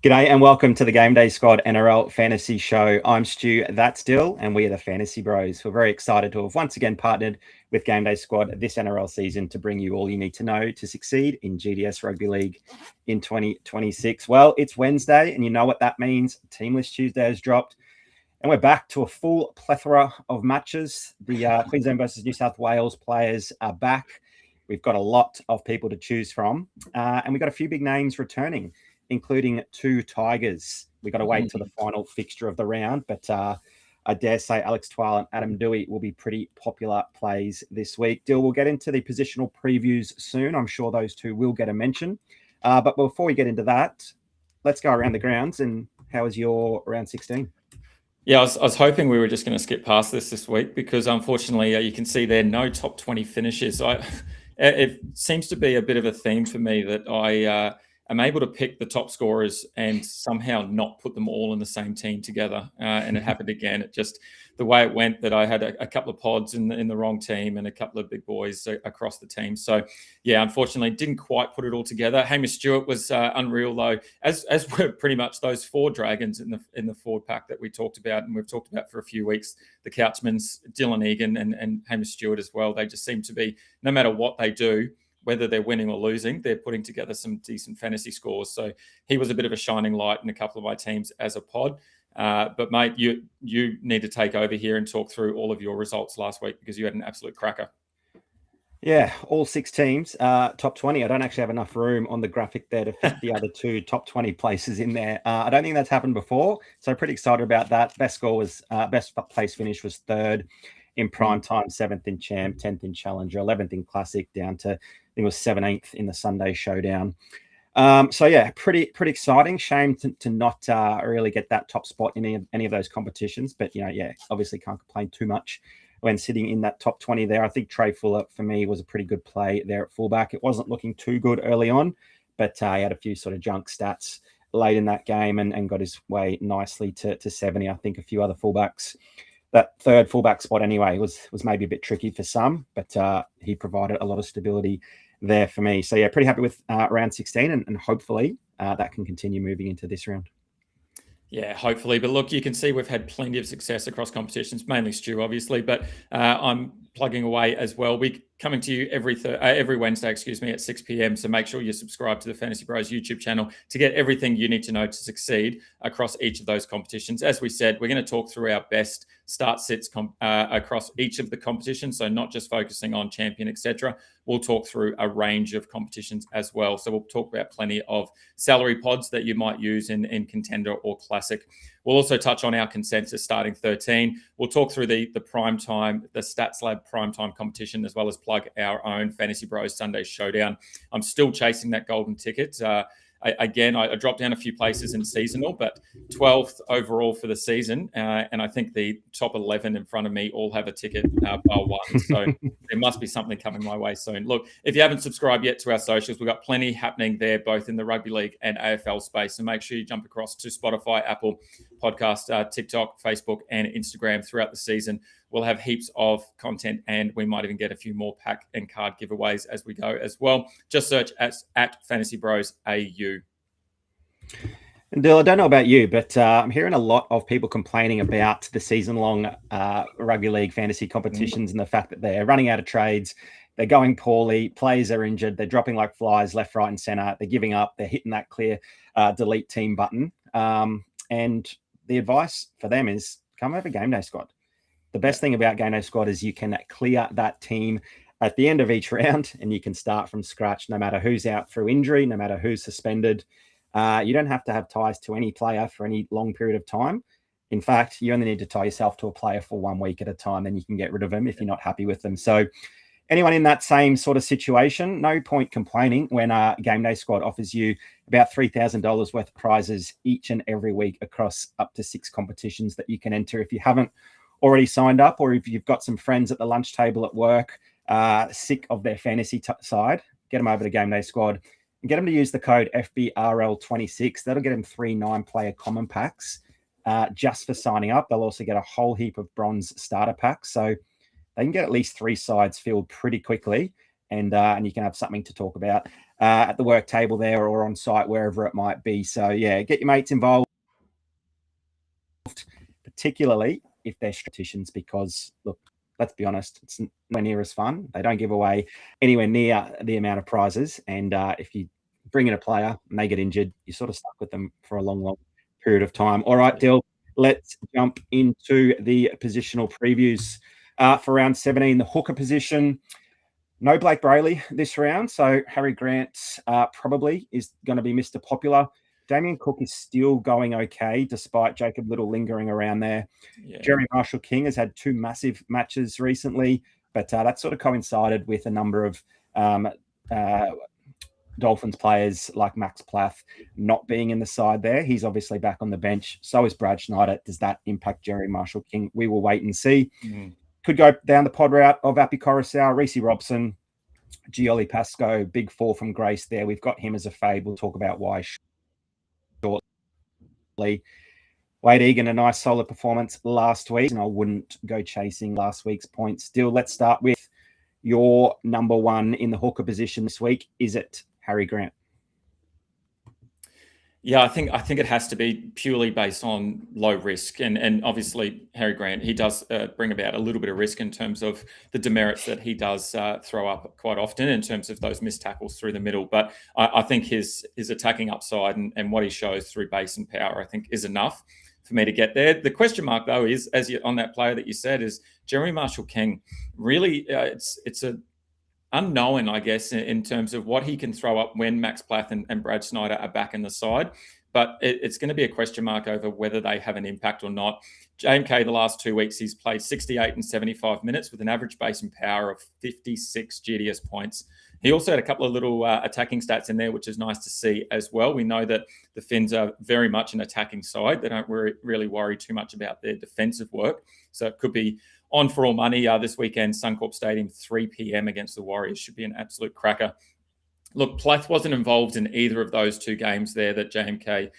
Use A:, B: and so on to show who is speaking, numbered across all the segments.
A: G'day and welcome to the GameDay Squad NRL Fantasy Show. I'm Stu, that's Dyl, and we are the Fantasy Bros. We're very excited to have once again partnered with GameDay Squad this NRL season to bring you all you need to know to succeed in GDS Rugby League in 2026. Well, it's Wednesday, and you know what that means. Teamless Tuesday has dropped, and we're back to a full plethora of matches. The Queensland versus New South Wales players are back. We've got a lot of people to choose from, and we've got a few big names returning, including two Tigers. We got to wait till the final fixture of the round, but I dare say Alex Twal and Adam Dewey will be pretty popular plays this week. Dill, we'll get into the positional previews soon. I'm sure those two will get a mention. But before we get into that, let's go around the grounds. And how was your round 16?
B: Yeah, I was hoping we were just going to skip past this week because unfortunately you can see there no top 20 finishes. It seems to be a bit of a theme for me that I'm able to pick the top scorers and somehow not put them all in the same team together. And it happened again. It just, the way it went, that I had a couple of pods in the wrong team and a couple of big boys across the team. So yeah, unfortunately didn't quite put it all together. Hamish Stewart was unreal though, as were pretty much those four Dragons in the forward pack that we talked about and we've talked about for a few weeks. The Couchmans, Dylan Egan and Hamish Stewart as well. They just seem to be, no matter what they do, whether they're winning or losing, they're putting together some decent fantasy scores. So he was a bit of a shining light in a couple of my teams as a pod. But mate, you need to take over here and talk through all of your results last week because you had an absolute cracker.
A: Yeah, all six teams, top 20. I don't actually have enough room on the graphic there to fit the other two top 20 places in there. I don't think that's happened before, so pretty excited about that. Best score was, best place finish was third in prime time, 7th in champ, 10th in challenger, 11th in classic, down to, I think it was 17th in the Sunday Showdown. So yeah, pretty exciting. Shame to not really get that top spot in any of those competitions, but yeah, obviously can't complain too much when sitting in that top 20 there. I think Trey Fuller for me was a pretty good play there at fullback. It wasn't looking too good early on, but he had a few sort of junk stats late in that game and got his way nicely to 70. I think a few other fullbacks. That third fullback spot anyway was maybe a bit tricky for some, but he provided a lot of stability there for me. So yeah, pretty happy with round 16 and hopefully that can continue moving into this round.
B: Yeah, hopefully. But look, you can see we've had plenty of success across competitions, mainly Stu, obviously, but I'm plugging away as well. We're coming to you every Wednesday, at 6 p.m. So make sure you subscribe to the Fantasy Bros YouTube channel to get everything you need to know to succeed across each of those competitions. As we said, we're going to talk through our best start sits across each of the competitions. So not just focusing on champion, etc. We'll talk through a range of competitions as well. So we'll talk about plenty of salary pods that you might use in Contender or Classic. We'll also touch on our consensus starting 13. We'll talk through the primetime, the Stats Lab primetime competition, as well as plug our own FantasyBros Sunday Showdown. I'm still chasing that golden ticket. I dropped down a few places in seasonal, but 12th overall for the season. And I think the top 11 in front of me all have a ticket bar one. So there must be something coming my way soon. Look, if you haven't subscribed yet to our socials, we've got plenty happening there, both in the rugby league and AFL space. So make sure you jump across to Spotify, Apple Podcast, TikTok, Facebook, and Instagram throughout the season. We'll have heaps of content and we might even get a few more pack and card giveaways as we go as well. Just search at FantasyBros AU.
A: And Dill, I don't know about you, but I'm hearing a lot of people complaining about the season-long rugby league fantasy competitions and the fact that they're running out of trades, they're going poorly, players are injured, they're dropping like flies left, right, and center, they're giving up, they're hitting that clear delete team button. And the advice for them is come over GameDay Squad. The best thing about GameDay Squad is you can clear that team at the end of each round and you can start from scratch no matter who's out through injury, no matter who's suspended. You don't have to have ties to any player for any long period of time. In fact, you only need to tie yourself to a player for 1 week at a time, then you can get rid of them if you're not happy with them. So anyone in that same sort of situation, no point complaining when GameDay Squad offers you about $3,000 worth of prizes each and every week across up to 6 competitions that you can enter. If you haven't already signed up, or if you've got some friends at the lunch table at work sick of their fantasy side, get them over to GameDay Squad and get them to use the code FBRL26. That'll get them 3 9-player common packs just for signing up. They'll also get a whole heap of bronze starter packs. So they can get at least 3 sides filled pretty quickly. and you can have something to talk about at the work table there or on site, wherever it might be. So yeah, get your mates involved, particularly if they're strategicians, because look, let's be honest, it's nowhere near as fun. They don't give away anywhere near the amount of prizes. And if you bring in a player and they get injured, you're sort of stuck with them for a long period of time. All right, Dyl, let's jump into the positional previews for round 17, the hooker position. No Blake Brayley this round, so Harry Grant probably is going to be Mr. Popular. Damien Cook is still going okay, despite Jacob Little lingering around there. Yeah. Jeremy Marshall-King has had 2 massive matches recently, but that sort of coincided with a number of Dolphins players like Max Plath not being in the side there. He's obviously back on the bench. So is Brad Schneider. Does that impact Jeremy Marshall-King? We will wait and see. Could go down the pod route of Api Coruscant, Reece Robson, Gioli Pascoe, big fall from grace there. We've got him as a fade. We'll talk about why shortly. Wade Egan, a nice solid performance last week, and I wouldn't go chasing last week's points. Still, let's start with your number 1 in the hooker position this week. Is it Harry Grant?
B: Yeah, I think it has to be purely based on low risk, and obviously Harry Grant, he does bring about a little bit of risk in terms of the demerits that he does throw up quite often in terms of those missed tackles through the middle. But I think his attacking upside and what he shows through base and power, I think, is enough for me to get there. The question mark, though, is on that player that you said, is Jeremy Marshall-King. Really, it's a unknown, I guess, in terms of what he can throw up when Max Plath and Brad Schneider are back in the side. But it's going to be a question mark over whether they have an impact or not. JMK, the last 2 weeks, he's played 68 and 75 minutes with an average base and power of 56 GDS points. He also had a couple of little attacking stats in there, which is nice to see as well. We know that the Finns are very much an attacking side. They don't really worry too much about their defensive work. So it could be on for all money this weekend, Suncorp Stadium, 3 p.m. against the Warriors. Should be an absolute cracker. Look, Plath wasn't involved in either of those 2 games there that JMK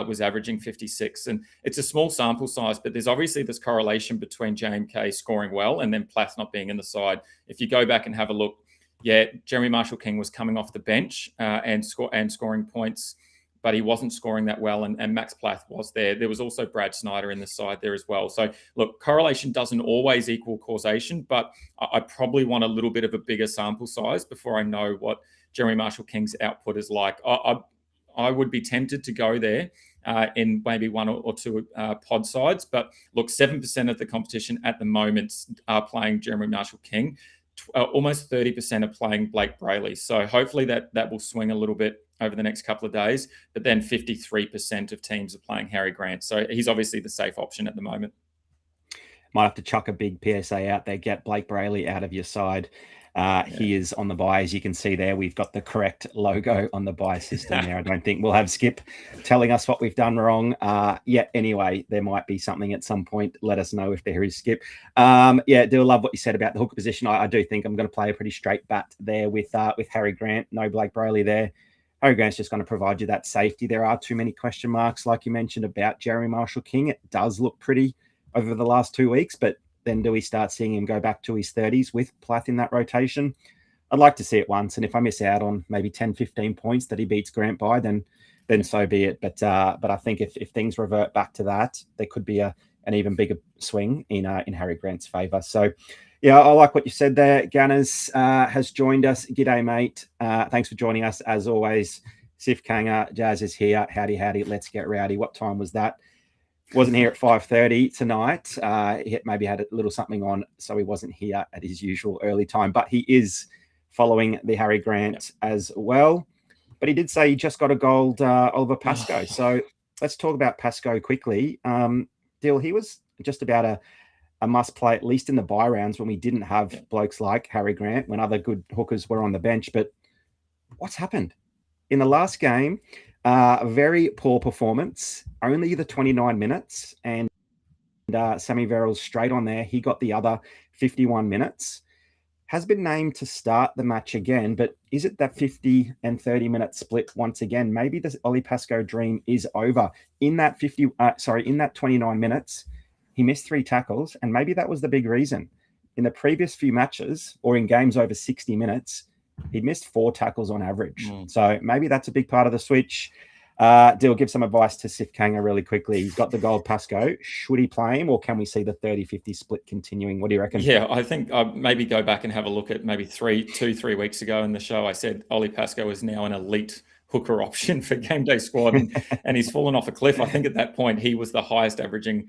B: was averaging 56. And it's a small sample size, but there's obviously this correlation between JMK scoring well and then Plath not being in the side. If you go back and have a look, yeah, Jeremy Marshall-King was coming off the bench and scoring points, but he wasn't scoring that well, and Max Plath was there. There was also Brad Schneider in the side there as well. So, look, correlation doesn't always equal causation, but I probably want a little bit of a bigger sample size before I know what Jeremy Marshall-King's output is like. I would be tempted to go there in maybe 1 or 2 pod sides, but look, 7% of the competition at the moment are playing Jeremy Marshall-King. Almost 30% are playing Blake Brayley. So hopefully that will swing a little bit over the next couple of days. But then 53% of teams are playing Harry Grant. So he's obviously the safe option at the moment.
A: Might have to chuck a big PSA out there. Get Blake Brayley out of your side. He is on the buy. As you can see there, we've got the correct logo on the buy system there. I don't think we'll have Skip telling us what we've done wrong. Anyway, there might be something at some point. Let us know if there is, Skip. Do love what you said about the hooker position. I do think I'm going to play a pretty straight bat there with Harry Grant. No Blake Brayley there. Harry Grant's just going to provide you that safety. There are too many question marks, like you mentioned, about Jeremy Marshall-King. It does look pretty over the last 2 weeks, but then do we start seeing him go back to his 30s with Plath in that rotation? I'd like to see it once. And if I miss out on maybe 10, 15 points that he beats Grant by, then so be it. But I think if things revert back to that, there could be an even bigger swing in Harry Grant's favour. So, yeah, I like what you said there. Gunners has joined us. G'day, mate. Thanks for joining us, as always. Sif Kanga, Jazz is here. Howdy. Let's get rowdy. What time was that? Wasn't here at 5:30 tonight. He maybe had a little something on, so he wasn't here at his usual early time. But he is following the Harry Grant as well. But he did say he just got a gold Oliver Pascoe. So let's talk about Pascoe quickly. Dyl, he was just about a must play, at least in the bye rounds when we didn't have blokes like Harry Grant, when other good hookers were on the bench. But what's happened? In the last game, a very poor performance, only the 29 minutes, and Sammy Verrills straight on there. He got the other 51 minutes. Has been named to start the match again, but is it that 50 and 30 minute split once again? Maybe the Ollie Pascoe dream is over. In that 29 minutes, he missed 3 tackles, and maybe that was the big reason. In the previous few matches, or in games over 60 minutes, He missed 4 tackles on average. So maybe that's a big part of the switch. Dyl, give some advice to Sif Kanga really quickly. He's got the gold Pasco. Should he play him, or can we see the 30-50 split continuing? What do you reckon?
B: Yeah, I think I'll maybe go back and have a look at maybe 3 weeks ago in the show. I said Ollie Pasco is now an elite hooker option for GameDay Squad, and he's fallen off a cliff. I think at that point he was the highest averaging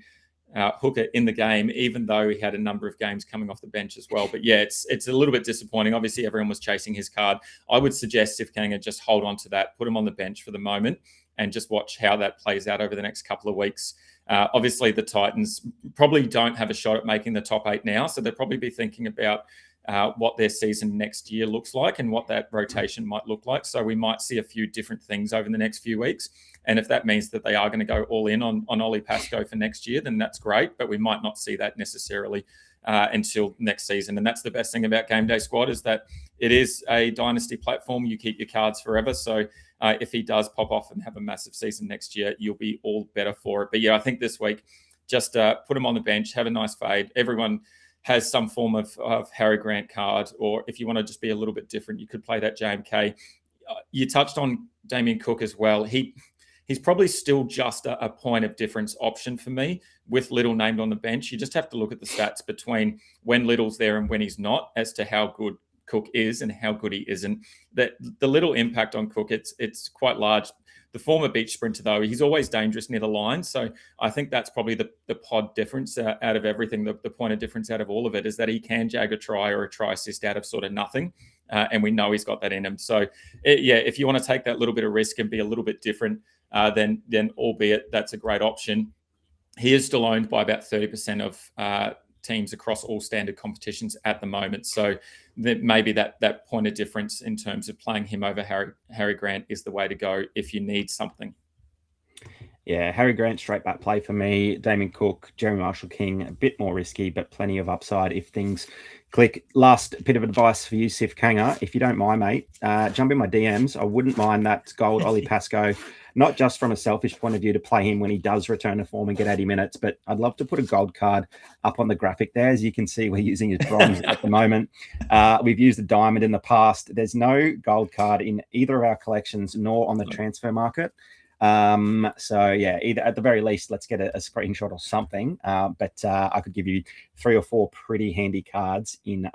B: hooker in the game, even though he had a number of games coming off the bench as well. But yeah, it's a little bit disappointing. Obviously, everyone was chasing his card. I would suggest Sif Kanga just hold on to that, put him on the bench for the moment, and just watch how that plays out over the next couple of weeks. Obviously, the Titans probably don't have a shot at making the top 8 now, so they'll probably be thinking about what their season next year looks like and what that rotation might look like. So we might see a few different things over the next few weeks. And if that means that they are going to go all in on Ollie Pasco for next year, then that's great. But we might not see that necessarily until next season. And that's the best thing about GameDay Squad, is that it is a dynasty platform. You keep your cards forever. So if he does pop off and have a massive season next year, you'll be all better for it. But yeah, I think this week, just put him on the bench, have a nice fade. Everyone has some form of Harry Grant card, or if you want to just be a little bit different, you could play that JMK. You touched on Damien Cook as well. He's probably still just a point of difference option for me with Little named on the bench. You just have to look at the stats between when Little's there and when he's not as to how good Cook is and how good he isn't. That the Little impact on Cook, it's quite large. The former beach sprinter, though, he's always dangerous near the line. So I think that's probably the pod difference out of everything. The point of difference out of all of it is that he can jag a try or a try assist out of sort of nothing. And we know he's got that in him. So, if you want to take that little bit of risk and be a little bit different, then albeit that's a great option. He is still owned by about 30% of teams across all standard competitions at the moment. So maybe that point of difference in terms of playing him over Harry Grant is the way to go if you need something.
A: Yeah, Harry Grant, straight back play for me. Damien Cook, Jeremy Marshall-King, a bit more risky, but plenty of upside if things click. Last bit of advice for you, Sif Kanga. If you don't mind, mate, jump in my DMs. I wouldn't mind that gold Ollie Pasco, not just from a selfish point of view to play him when he does return to form and get 80 minutes, but I'd love to put a gold card up on the graphic there. As you can see, we're using his bronze at the moment. We've used a diamond in the past. There's no gold card in either of our collections, nor on the transfer market. So yeah, either at the very least, let's get a screenshot or something. But I could give you 3 or 4 pretty handy cards in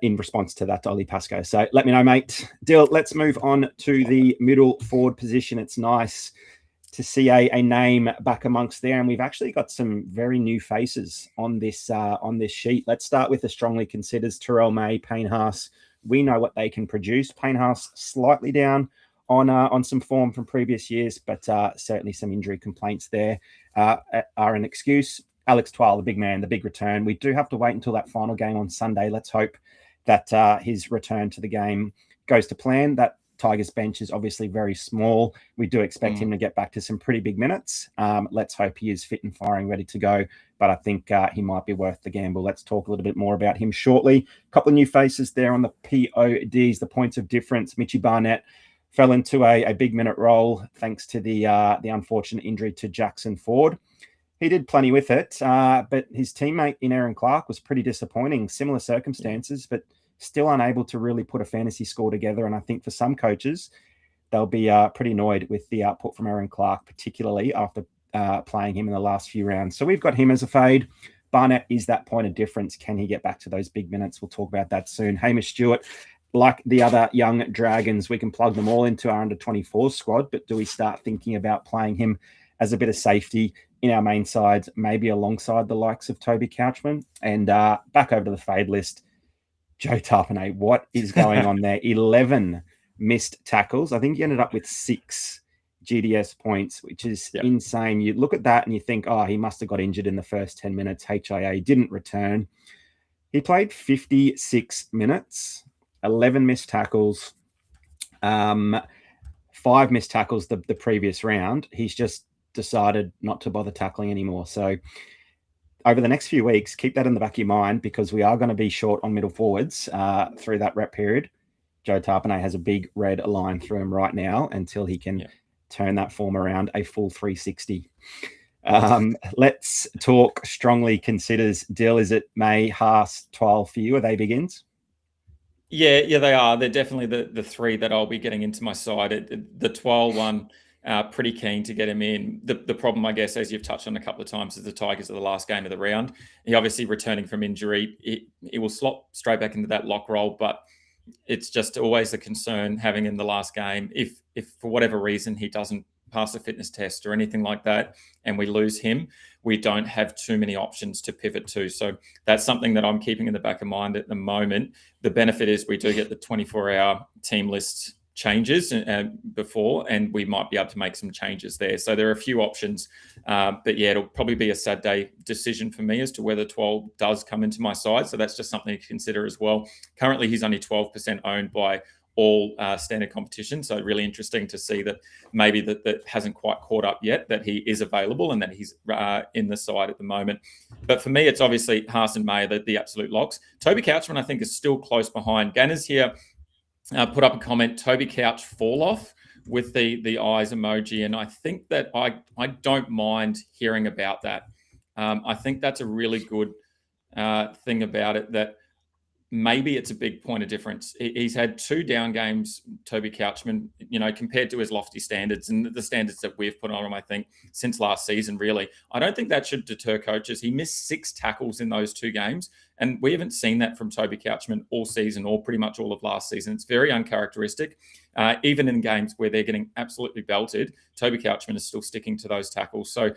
A: response to that Ollie Pasco. So let me know, mate. Dyl, let's move on to the middle forward position. It's nice to see a name back amongst there, and we've actually got some very new faces on this sheet. Let's start with the strongly considers: Terrell May, Payne Haas. We know what they can produce. Payne Haas slightly down on some form from previous years, but certainly some injury complaints there are an excuse. Alex Twal, the big man, the big return. We do have to wait until that final game on Sunday. Let's hope that his return to the game goes to plan. That Tigers bench is obviously very small. We do expect him to get back to some pretty big minutes. Let's hope he is fit and firing, ready to go. But I think he might be worth the gamble. Let's talk a little bit more about him shortly. A couple of new faces there on the PODs, the points of difference. Mitchie Barnett fell into a big minute role thanks to the unfortunate injury to Jackson Ford. He did plenty with it, but his teammate in Aaron Clark was pretty disappointing. Similar circumstances, but still unable to really put a fantasy score together. And I think for some coaches, they'll be pretty annoyed with the output from Aaron Clark, particularly after playing him in the last few rounds. So we've got him as a fade. Barnett is that point of difference. Can he get back to those big minutes? We'll talk about that soon. Hamish Stewart, like the other young Dragons, we can plug them all into our under-24 squad, but do we start thinking about playing him as a bit of safety in our main sides, maybe alongside the likes of Toby Couchman? And back over to the fade list, Joe Tarpanay, what is going on there? 11 missed tackles. I think he ended up with 6 GDS points, which is insane. You look at that and you think, oh, he must have got injured in the first 10 minutes. HIA didn't return. He played 56 minutes. 11 missed tackles, 5 missed tackles the previous round. He's just decided not to bother tackling anymore. So over the next few weeks, keep that in the back of your mind, because we are going to be short on middle forwards through that rep period. Joe Tarpanay has a big red line through him right now until he can turn that form around a full 360. Let's talk strongly considers. Dyl, is it May, Haas, 12 for you? Are they begins?
B: Yeah, they are. They're definitely the three that I'll be getting into my side. The Twal one, pretty keen to get him in. The problem, I guess, as you've touched on a couple of times, is the Tigers are the last game of the round. He obviously returning from injury. He will slot straight back into that lock role, but it's just always a concern having in the last game. If for whatever reason he doesn't pass a fitness test or anything like that, and we lose him, we don't have too many options to pivot to. So that's something that I'm keeping in the back of mind at the moment. The benefit is we do get the 24-hour team list changes before, and we might be able to make some changes there. So there are a few options, but yeah, it'll probably be a Saturday decision for me as to whether 12 does come into my side. So that's just something to consider as well. Currently, he's only 12% owned by all standard competition. So really interesting to see that maybe that hasn't quite caught up yet, that he is available and that he's in the side at the moment. But for me, it's obviously Haas and May, the absolute locks. Toby Couchman, I think, is still close behind. Ganner's here put up a comment, Toby Couch fall off with the eyes emoji. And I think that I don't mind hearing about that. I think that's a really good thing about it, that maybe it's a big point of difference. He's had 2 down games, Toby Couchman, compared to his lofty standards and the standards that we've put on him, I think, since last season, really. I don't think that should deter coaches. He missed 6 tackles in those 2 games, and we haven't seen that from Toby Couchman all season or pretty much all of last season. It's very uncharacteristic. Even in games where they're getting absolutely belted, Toby Couchman is still sticking to those tackles. So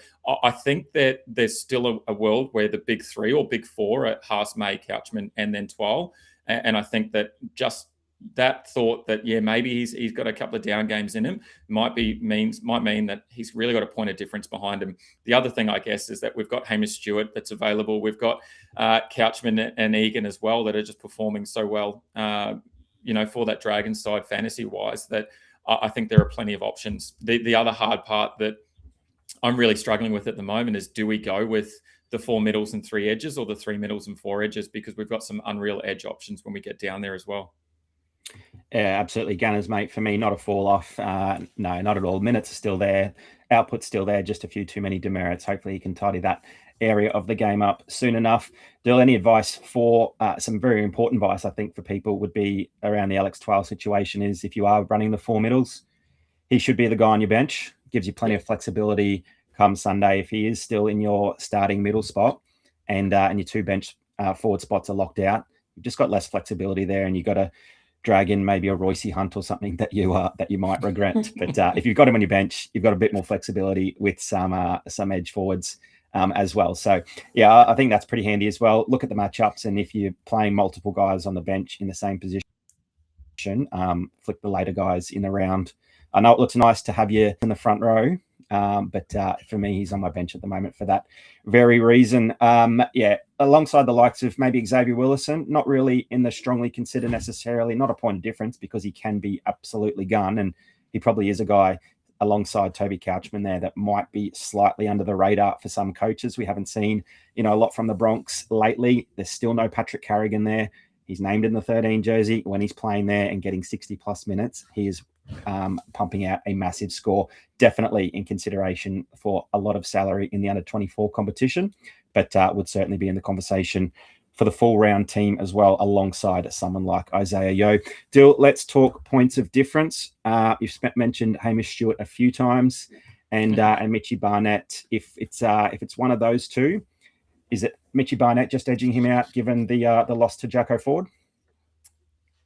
B: I think that there's still a world where the big 3 or big 4 are Haas, May, Couchman, and then Twal. And I think that just that thought that, yeah, maybe he's got a couple of down games in him might mean that he's really got a point of difference behind him. The other thing, I guess, is that we've got Hamish Stewart that's available. We've got Couchman and Egan as well that are just performing so well, for that Dragons side fantasy-wise, that I think there are plenty of options. The other hard part that I'm really struggling with at the moment is, do we go with the 4 middles and 3 edges or the 3 middles and 4 edges? Because we've got some unreal edge options when we get down there as well.
A: Yeah, absolutely. Gunners, mate, for me, not a fall off. No, not at all. Minutes are still there. Output's still there. Just a few too many demerits. Hopefully he can tidy that area of the game up soon enough. Dyl, any advice for some very important advice, I think, for people would be around the Alex Twal situation is, if you are running the 4 middles, he should be the guy on your bench. Gives you plenty of flexibility come Sunday if he is still in your starting middle spot and your 2 bench forward spots are locked out. You've just got less flexibility there, and you've got to drag in maybe a Royce Hunt or something that you might regret. But if you've got him on your bench, you've got a bit more flexibility with some edge forwards as well. So yeah, I think that's pretty handy as well. Look at the matchups, and if you're playing multiple guys on the bench in the same position, flick the later guys in the round. I know it looks nice to have you in the front row, but for me, he's on my bench at the moment for that very reason. Alongside the likes of maybe Xavier Willison, not really in the strongly consider necessarily, not a point of difference because he can be absolutely gun, and he probably is a guy alongside Toby Couchman there that might be slightly under the radar for some coaches. We haven't seen, a lot from the Bronx lately. There's still no Patrick Carrigan there. He's named in the 13 jersey. When he's playing there and getting 60 plus minutes, he is pumping out a massive score, definitely in consideration for a lot of salary in the under 24 competition, but would certainly be in the conversation for the full round team as well, alongside someone like Isaiah Yeo. Dyl, let's talk points of difference. You've mentioned Hamish Stewart a few times, and Mitchie Barnett. If it's one of those two, is it Mitchie Barnett just edging him out given the loss to Jacko Ford?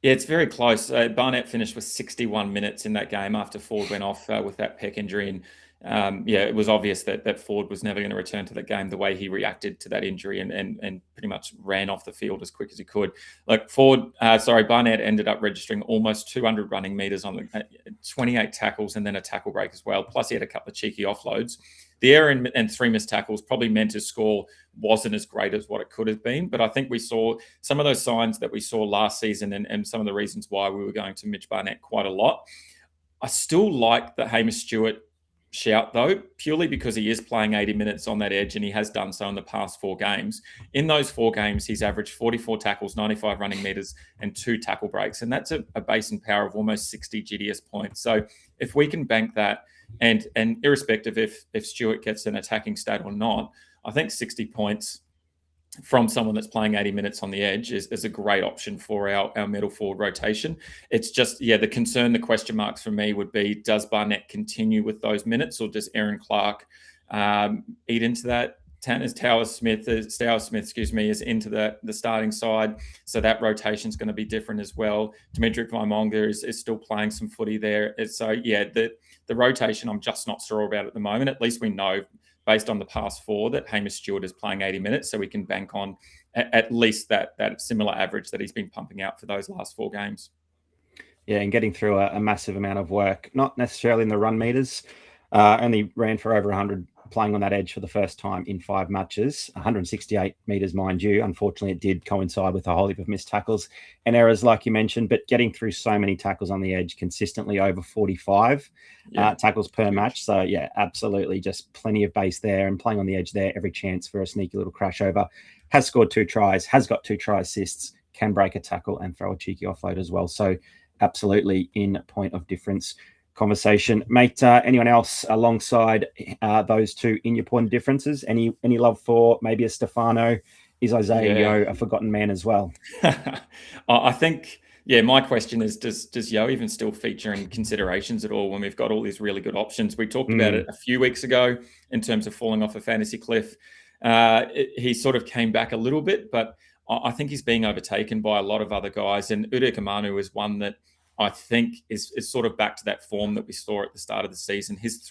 B: Yeah, it's very close. Barnett finished with 61 minutes in that game after Ford went off with that pec injury. And it was obvious that Ford was never going to return to that game the way he reacted to that injury and pretty much ran off the field as quick as he could. Like Barnett ended up registering almost 200 running meters on the 28 tackles and then a tackle break as well. Plus he had a couple of cheeky offloads. The error and 3 missed tackles probably meant his score wasn't as great as what it could have been. But I think we saw some of those signs that we saw last season and some of the reasons why we were going to Mitch Barnett quite a lot. I still like the Hamish Stewart shout, though, purely because he is playing 80 minutes on that edge and he has done so in the past 4 games. In those 4 games, he's averaged 44 tackles, 95 running meters, and 2 tackle breaks. And that's a base and power of almost 60 GDS points. So if we can bank that, and irrespective if Stewart gets an attacking stat or not, I think 60 points from someone that's playing 80 minutes on the edge is a great option for our middle forward rotation. It's just, the concern, the question marks for me would be, does Barnett continue with those minutes, or does Aaron Clark eat into that? Tower Smith, is into the starting side, so that rotation is going to be different as well. Dimitri Vaimonga is still playing some footy there. The rotation I'm just not sure about at the moment. At least we know, based on the past 4, that Hamish Stewart is playing 80 minutes, so we can bank on at least that similar average that he's been pumping out for those last 4 games.
A: Yeah, and getting through a massive amount of work, not necessarily in the run meters. Only ran for over 100 playing on that edge for the first time in 5 matches, 168 meters, mind you. Unfortunately, it did coincide with a whole heap of missed tackles and errors, like you mentioned, but getting through so many tackles on the edge consistently, over 45 tackles per match. So, absolutely just plenty of base there, and playing on the edge there, every chance for a sneaky little crash over. Has scored 2 tries, has got 2 try assists, can break a tackle and throw a cheeky offload as well. So, absolutely in point of difference conversation. Mate, anyone else alongside those 2 in your point of differences? Any love for maybe a Stefano? Is Isaiah Yeo a forgotten man as well?
B: I think, my question is, does Yeo even still feature in considerations at all when we've got all these really good options? We talked about it a few weeks ago in terms of falling off a fantasy cliff. He sort of came back a little bit, but I think he's being overtaken by a lot of other guys, and Udekamanu is one that I think is sort of back to that form that we saw at the start of the season. His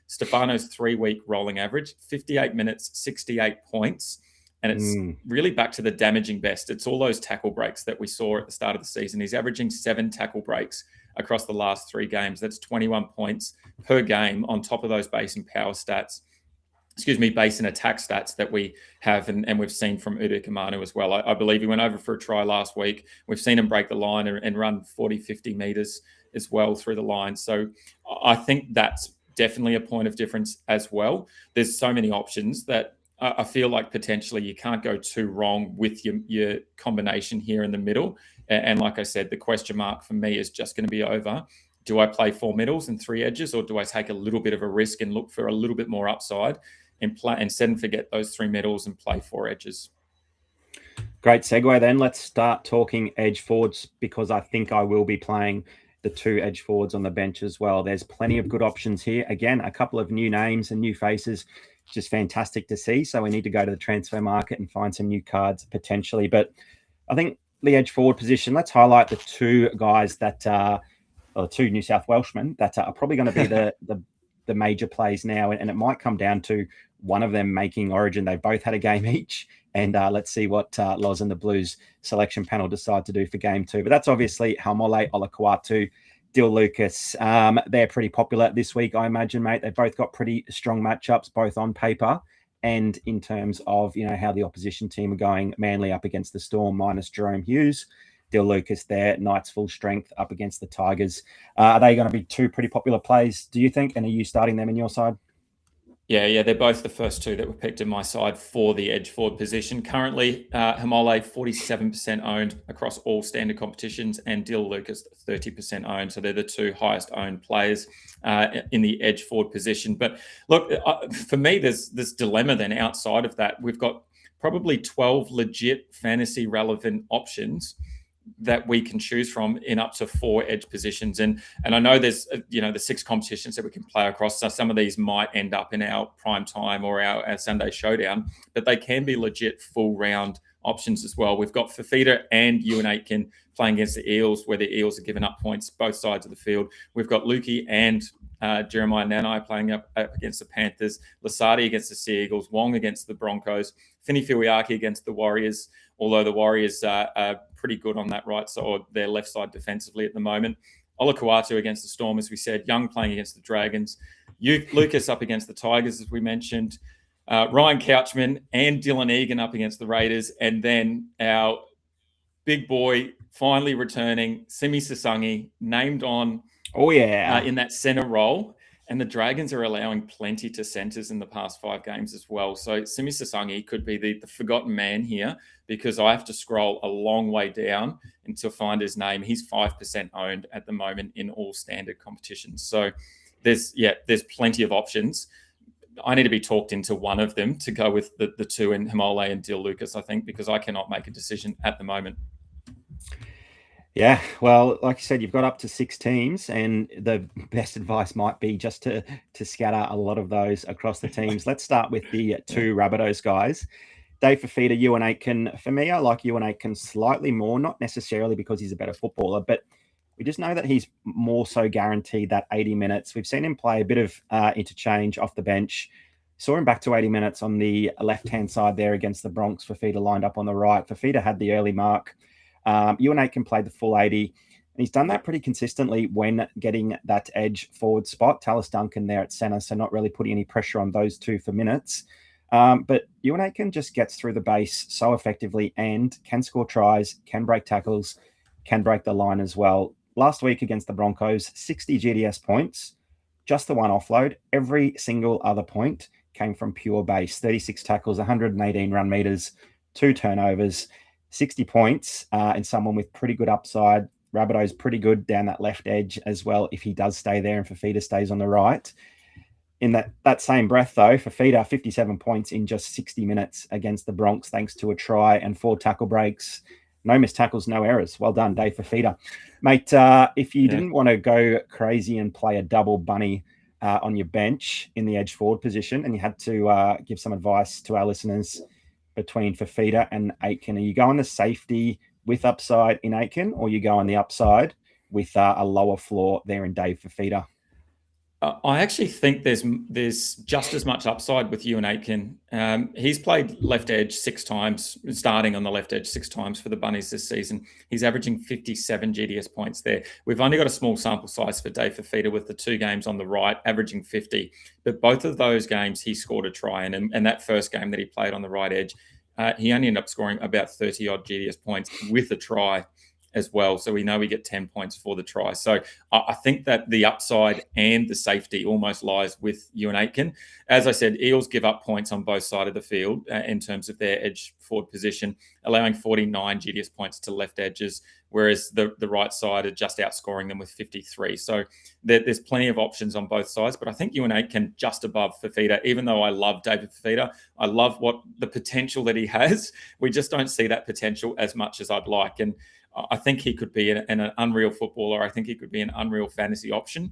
B: Stefano's 3-week rolling average, 58 minutes, 68 points. And it's really back to the damaging best. It's all those tackle breaks that we saw at the start of the season. He's averaging 7 tackle breaks across the last 3 games. That's 21 points per game on top of those base and power stats. Base and attack stats that we have and we've seen from Udekamanu as well. I believe he went over for a try last week. We've seen him break the line and run 40, 50 meters as well through the line. So I think that's definitely a point of difference as well. There's so many options that I feel like potentially you can't go too wrong with your combination here in the middle. And like I said, the question mark for me is just going to be over. Do I play 4 middles and 3 edges, or do I take a little bit of a risk and look for a little bit more upside and play and set and forget those 3 middles and play 4 edges?
A: Great segue then. Let's start talking edge forwards, because I think I will be playing the 2 edge forwards on the bench as well. There's plenty of good options here. Again, a couple of new names and new faces, just fantastic to see. So we need to go to the transfer market and find some new cards potentially. But I think the edge forward position, let's highlight the 2 guys that or 2 New South Welshmen that are probably going to be the major plays now, and it might come down to one of them making Origin. They both had a game each, and let's see what Loz and the Blues selection panel decide to do for game 2. But that's obviously Haumole Olakau'atu, Dill Lucas. They're pretty popular this week, I imagine, mate. They've both got pretty strong matchups, both on paper and in terms of how the opposition team are going. Manly up against the Storm minus Jerome Hughes. Dill Lucas there, Knights full strength up against the Tigers. Are they going to be 2 pretty popular plays, do you think? And are you starting them in your side?
B: Yeah, they're both the first 2 that were picked in my side for the edge forward position. Currently, Haumole 47% owned across all standard competitions, and Dill Lucas 30% owned. So they're the 2 highest owned players in the edge forward position. But look, for me, there's this dilemma then outside of that. We've got probably 12 legit fantasy relevant options that we can choose from in up to 4 edge positions. And I know there's, the 6 competitions that we can play across. So some of these might end up in our prime time or our Sunday Showdown, but they can be legit full round options as well. We've got Fafita and Ewan Aitken playing against the Eels, where the Eels are giving up points both sides of the field. We've got Lukey and Jeremiah Nanai playing up against the Panthers, Lasardi against the Sea Eagles, Wong against the Broncos, Fini Filiaki against the Warriors, although the Warriors are pretty good on that right side, or their left side defensively at the moment. Olakau'atu against the Storm, as we said. Young playing against the Dragons. Lucas up against the Tigers, as we mentioned. Ryan Couchman and Dylan Egan up against the Raiders. And then our big boy finally returning, Simi Sasangi, named on in that centre role. And the Dragons are allowing plenty to centres in the past 5 games as well. So Simi Sasangi could be the forgotten man here, because I have to scroll a long way down to find his name. He's 5% owned at the moment in all standard competitions. So there's plenty of options. I need to be talked into one of them to go with the two in Himole and Dill Lucas, I think, because I cannot make a decision at the moment.
A: Yeah, well, like you said, you've got up to 6 teams, and the best advice might be just to scatter a lot of those across the teams. Let's start with the two Rabbitohs guys. Dave Fafita, Ewan Aitken. For me, I like Ewan Aitken slightly more, not necessarily because he's a better footballer, but we just know that he's more so guaranteed that 80 minutes. We've seen him play a bit of interchange off the bench. Saw him back to 80 minutes on the left-hand side there against the Bronx. Fafita lined up on the right. Fafita had the early mark. Ewan Aitken played the full 80, and he's done that pretty consistently when getting that edge forward spot. Tallis Duncan there at centre, so not really putting any pressure on those two for minutes. But Ewan Aitken just gets through the base so effectively and can score tries, can break tackles, can break the line as well. Last week against the Broncos, 60 GDS points, just the one offload. Every single other point came from pure base. 36 tackles, 118 run meters, 2 turnovers, 60 points, and someone with pretty good upside. Rabbitoh's pretty good down that left edge as well if he does stay there and Fafita stays on the right. In that same breath, though, Fafita, 57 points in just 60 minutes against the Bronx, thanks to a try and 4 tackle breaks. No missed tackles, no errors. Well done, Dave Fafita. Mate, if you didn't want to go crazy and play a double bunny on your bench in the edge forward position, and you had to give some advice to our listeners between Fafita and Aitken, are you going the safety with upside in Aitken, or you go on the upside with a lower floor there in Dave Fafita?
B: I actually think there's just as much upside with Ewan Aitken. He's played left edge 6 times, starting on the left edge 6 times for the Bunnies this season. He's averaging 57 GDS points there. We've only got a small sample size for Dave Fafita with the 2 games on the right, averaging 50. But both of those games, he scored a try. And that first game that he played on the right edge, he only ended up scoring about 30-odd GDS points with a try as well. So we know we get 10 points for the try. So I think that the upside and the safety almost lies with Ewan Aitken. As I said, Eels give up points on both sides of the field in terms of their edge forward position, allowing 49 GDS points to left edges, whereas the right side are just outscoring them with 53. So there's plenty of options on both sides, but I think Ewan Aitken just above Fafita, even though I love David Fafita, I love what the potential that he has. We just don't see that potential as much as I'd like. And I think he could be an unreal footballer. I think he could be an unreal fantasy option.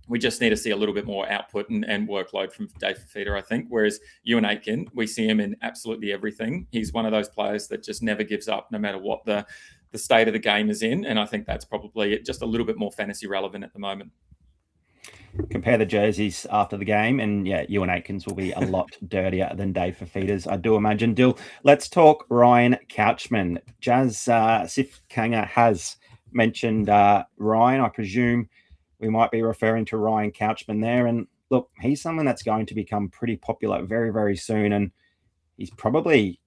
B: We just need to see a little bit more output and workload from Dave Fafita, I think. Whereas Ewan Aitken, we see him in absolutely everything. He's one of those players that just never gives up, no matter what the state of the game is in. And I think that's probably just a little bit more fantasy relevant at the moment.
A: Compare the jerseys after the game, and Ewan Aitken's will be a lot dirtier than Dave Fafita's, I do imagine. Dill, let's talk Ryan Couchman. Jazz Sif Kanga has mentioned Ryan. I presume we might be referring to Ryan Couchman there. And look, he's someone that's going to become pretty popular very, very soon. And he's probably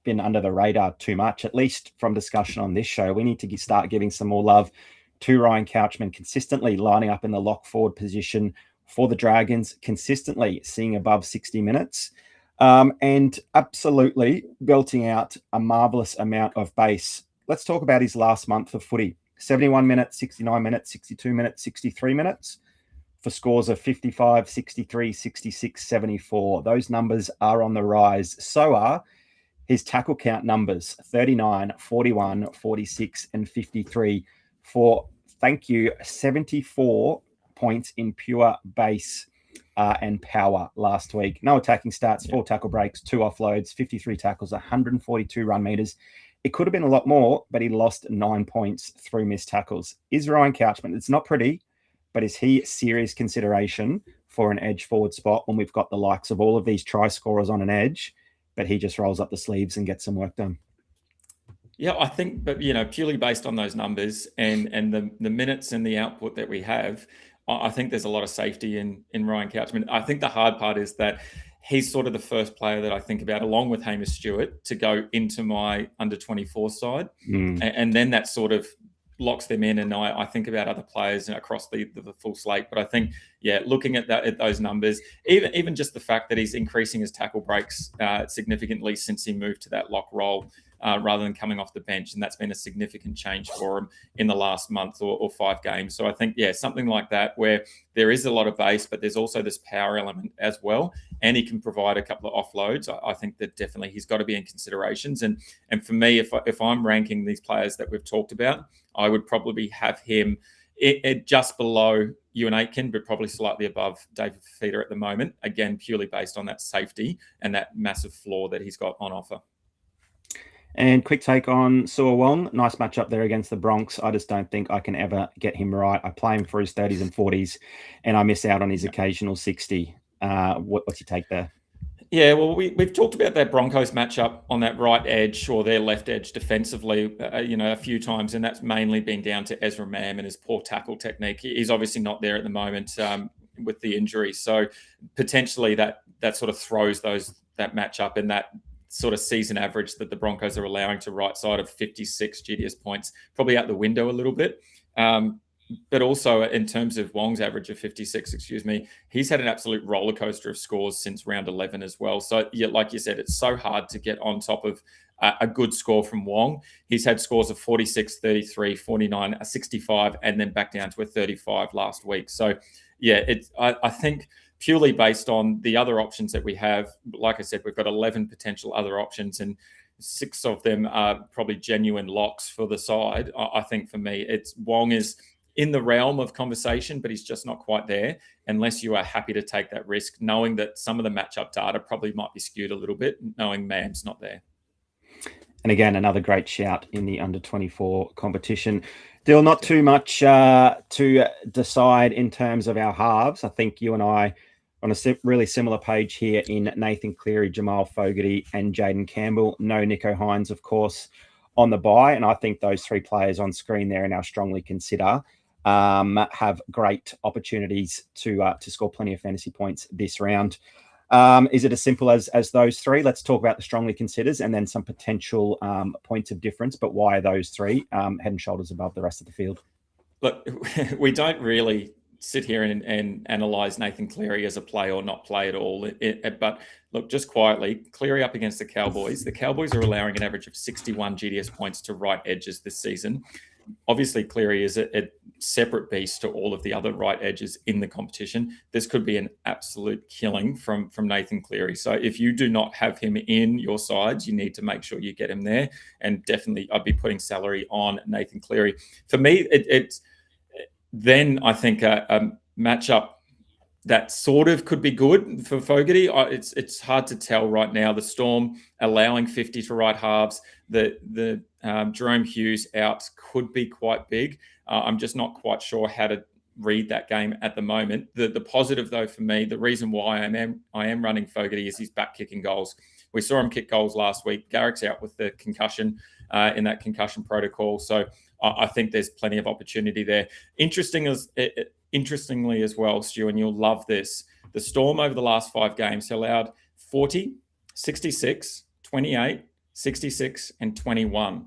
A: been under the radar too much, at least from discussion on this show. We need to start giving some more love to Ryan Couchman, consistently lining up in the lock forward position for the Dragons, consistently seeing above 60 minutes, and absolutely belting out a marvellous amount of base. Let's talk about his last month of footy. 71 minutes, 69 minutes, 62 minutes, 63 minutes for scores of 55, 63, 66, 74. Those numbers are on the rise. So are his tackle count numbers, 39, 41, 46, and 53 for, thank you, 74 points in pure base and power last week. No attacking stats, 4 tackle breaks, 2 offloads, 53 tackles, 142 run meters. It could have been a lot more, but he lost 9 points through missed tackles. Is Ryan Couchman, it's not pretty, but is he serious consideration for an edge forward spot when we've got the likes of all of these try scorers on an edge, but he just rolls up the sleeves and gets some work done?
B: Yeah, I think, but purely based on those numbers and the minutes and the output that we have, I think there's a lot of safety in Ryan Couchman. I think the hard part is that he's sort of the first player that I think about, along with Hamish Stewart, to go into my under 24 side, and then that sort of locks them in. And I think about other players across the full slate. But I think, looking at those numbers, even just the fact that he's increasing his tackle breaks significantly since he moved to that lock role. rather than coming off the bench. And that's been a significant change for him in the last month or 5 games. So I think, yeah, something like that where there is a lot of base, but there's also this power element as well. And he can provide a couple of offloads. I think that definitely he's got to be in considerations. And for me, if I'm ranking these players that we've talked about, I would probably have him just below Ewan Aitken, but probably slightly above David Fifita at the moment. Again, purely based on that safety and that massive floor that he's got on offer.
A: And quick take on Suo Wong. Nice matchup there against the Bronx. I just don't think I can ever get him right. I play him for his 30s and 40s, and I miss out on his occasional 60. What's your take there?
B: Yeah, well, we've talked about that Broncos matchup on that right edge or their left edge defensively, a few times, and that's mainly been down to Ezra Mam and his poor tackle technique. He's obviously not there at the moment with the injury, so potentially that sort of throws that matchup and that sort of season average that the Broncos are allowing to right side of 56 GDS points probably out the window a little bit. But also in terms of Wong's average of 56, he's had an absolute roller coaster of scores since round 11 as well. So, yeah, like you said, it's so hard to get on top of a good score from Wong. He's had scores of 46, 33, 49, 65, and then back down to a 35 last week. So, yeah, I think purely based on the other options that we have, like I said, we've got 11 potential other options and 6 of them are probably genuine locks for the side. I think for me, Wong is in the realm of conversation, but he's just not quite there unless you are happy to take that risk, knowing that some of the matchup data probably might be skewed a little bit, knowing Mam's not there.
A: And again, another great shout in the under-24 competition. Dyl, not too much to decide in terms of our halves. I think you and I on a really similar page here in Nathan Cleary, Jamal Fogarty, and Jaden Campbell. No Nico Hines, of course, on the bye. And I think those 3 players on screen there and now strongly consider have great opportunities to score plenty of fantasy points this round. Is it as simple as those 3? Let's talk about the strongly considers and then some potential points of difference. But why are those 3 head and shoulders above the rest of the field?
B: Look, we don't really sit here and analyse Nathan Cleary as a play or not play at all. But look, just quietly, Cleary up against the Cowboys. The Cowboys are allowing an average of 61 GDS points to right edges this season. Obviously, Cleary is a separate beast to all of the other right edges in the competition. This could be an absolute killing from Nathan Cleary. So if you do not have him in your sides, you need to make sure you get him there. And definitely, I'd be putting salary on Nathan Cleary. For me, it's then I think a matchup that sort of could be good for Fogarty. It's hard to tell right now. The Storm allowing 50 to right halves. The Jerome Hughes out could be quite big. I'm just not quite sure how to read that game at the moment. The positive though for me, the reason why I am running Fogarty is he's back kicking goals. We saw him kick goals last week. Garrick's out with the concussion in that concussion protocol. So I think there's plenty of opportunity there. Interestingly as well, Stu, and you'll love this, the Storm over the last 5 games allowed 40, 66, 28, 66, and 21.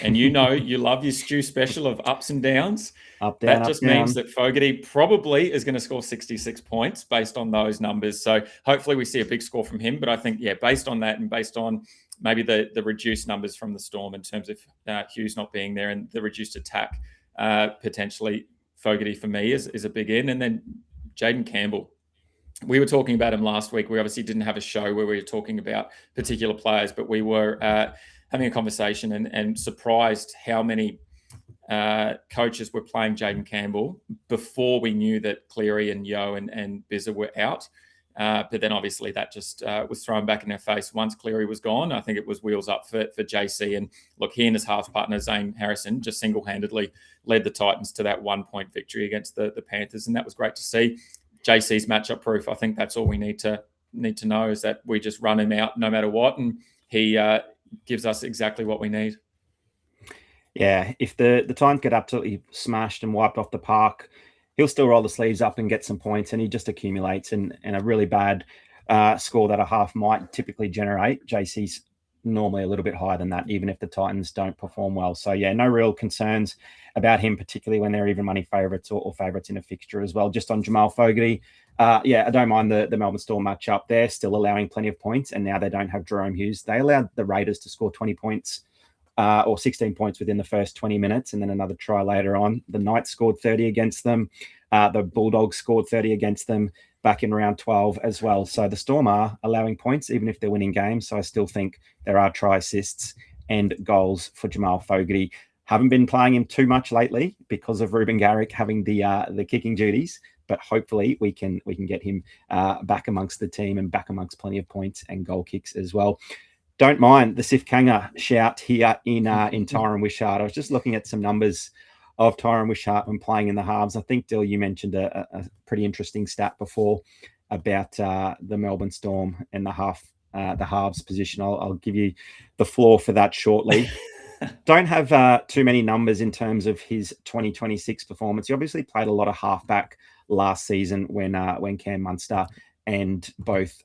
B: And you love your Stu special of ups and downs. That just means that Fogarty probably is going to score 66 points based on those numbers. So hopefully we see a big score from him. But I think, based on that and based on maybe the reduced numbers from the Storm in terms of Hughes not being there and the reduced attack, potentially Fogarty for me is a big in. And then Jaden Campbell. We were talking about him last week. We obviously didn't have a show where we were talking about particular players, but we were having a conversation and surprised how many coaches were playing Jaden Campbell before we knew that Cleary and Yo and Bizza were out. But then obviously that just was thrown back in their face once Cleary was gone. I think it was wheels up for JC. And look, he and his half partner, Zane Harrison, just single-handedly led the Titans to that 1-point victory against the Panthers. And that was great to see. JC's matchup proof. I think that's all we need to know is that we just run him out no matter what. And he gives us exactly what we need.
A: Yeah, if the Titans get absolutely smashed and wiped off the park, he'll still roll the sleeves up and get some points, and he just accumulates. And a really bad score that a half might typically generate, JC's normally a little bit higher than that, even if the Titans don't perform well. So yeah, no real concerns about him, particularly when they're even money favourites or favourites in a fixture as well. Just on Jamal Fogarty, yeah, I don't mind the Melbourne Storm matchup. They're still allowing plenty of points, and now they don't have Jerome Hughes. They allowed the Raiders to score 20 points or 16 points within the first 20 minutes, and then another try later on. The Knights scored 30 against them. The Bulldogs scored 30 against them back in round 12 as well. So the Storm are allowing points, even if they're winning games. So I still think there are try assists and goals for Jamal Fogarty. Haven't been playing him too much lately because of Ruben Garrick having the kicking duties, but hopefully we can get him back amongst the team and back amongst plenty of points and goal kicks as well. Don't mind the Sif Kanga shout here in Tyron Wishart. I was just looking at some numbers of Tyron Wishart when playing in the halves. I think, Dill, you mentioned a pretty interesting stat before about the Melbourne Storm and the halves position. I'll give you the floor for that shortly. Don't have too many numbers in terms of his 2026 performance. He obviously played a lot of halfback last season when Cam Munster and both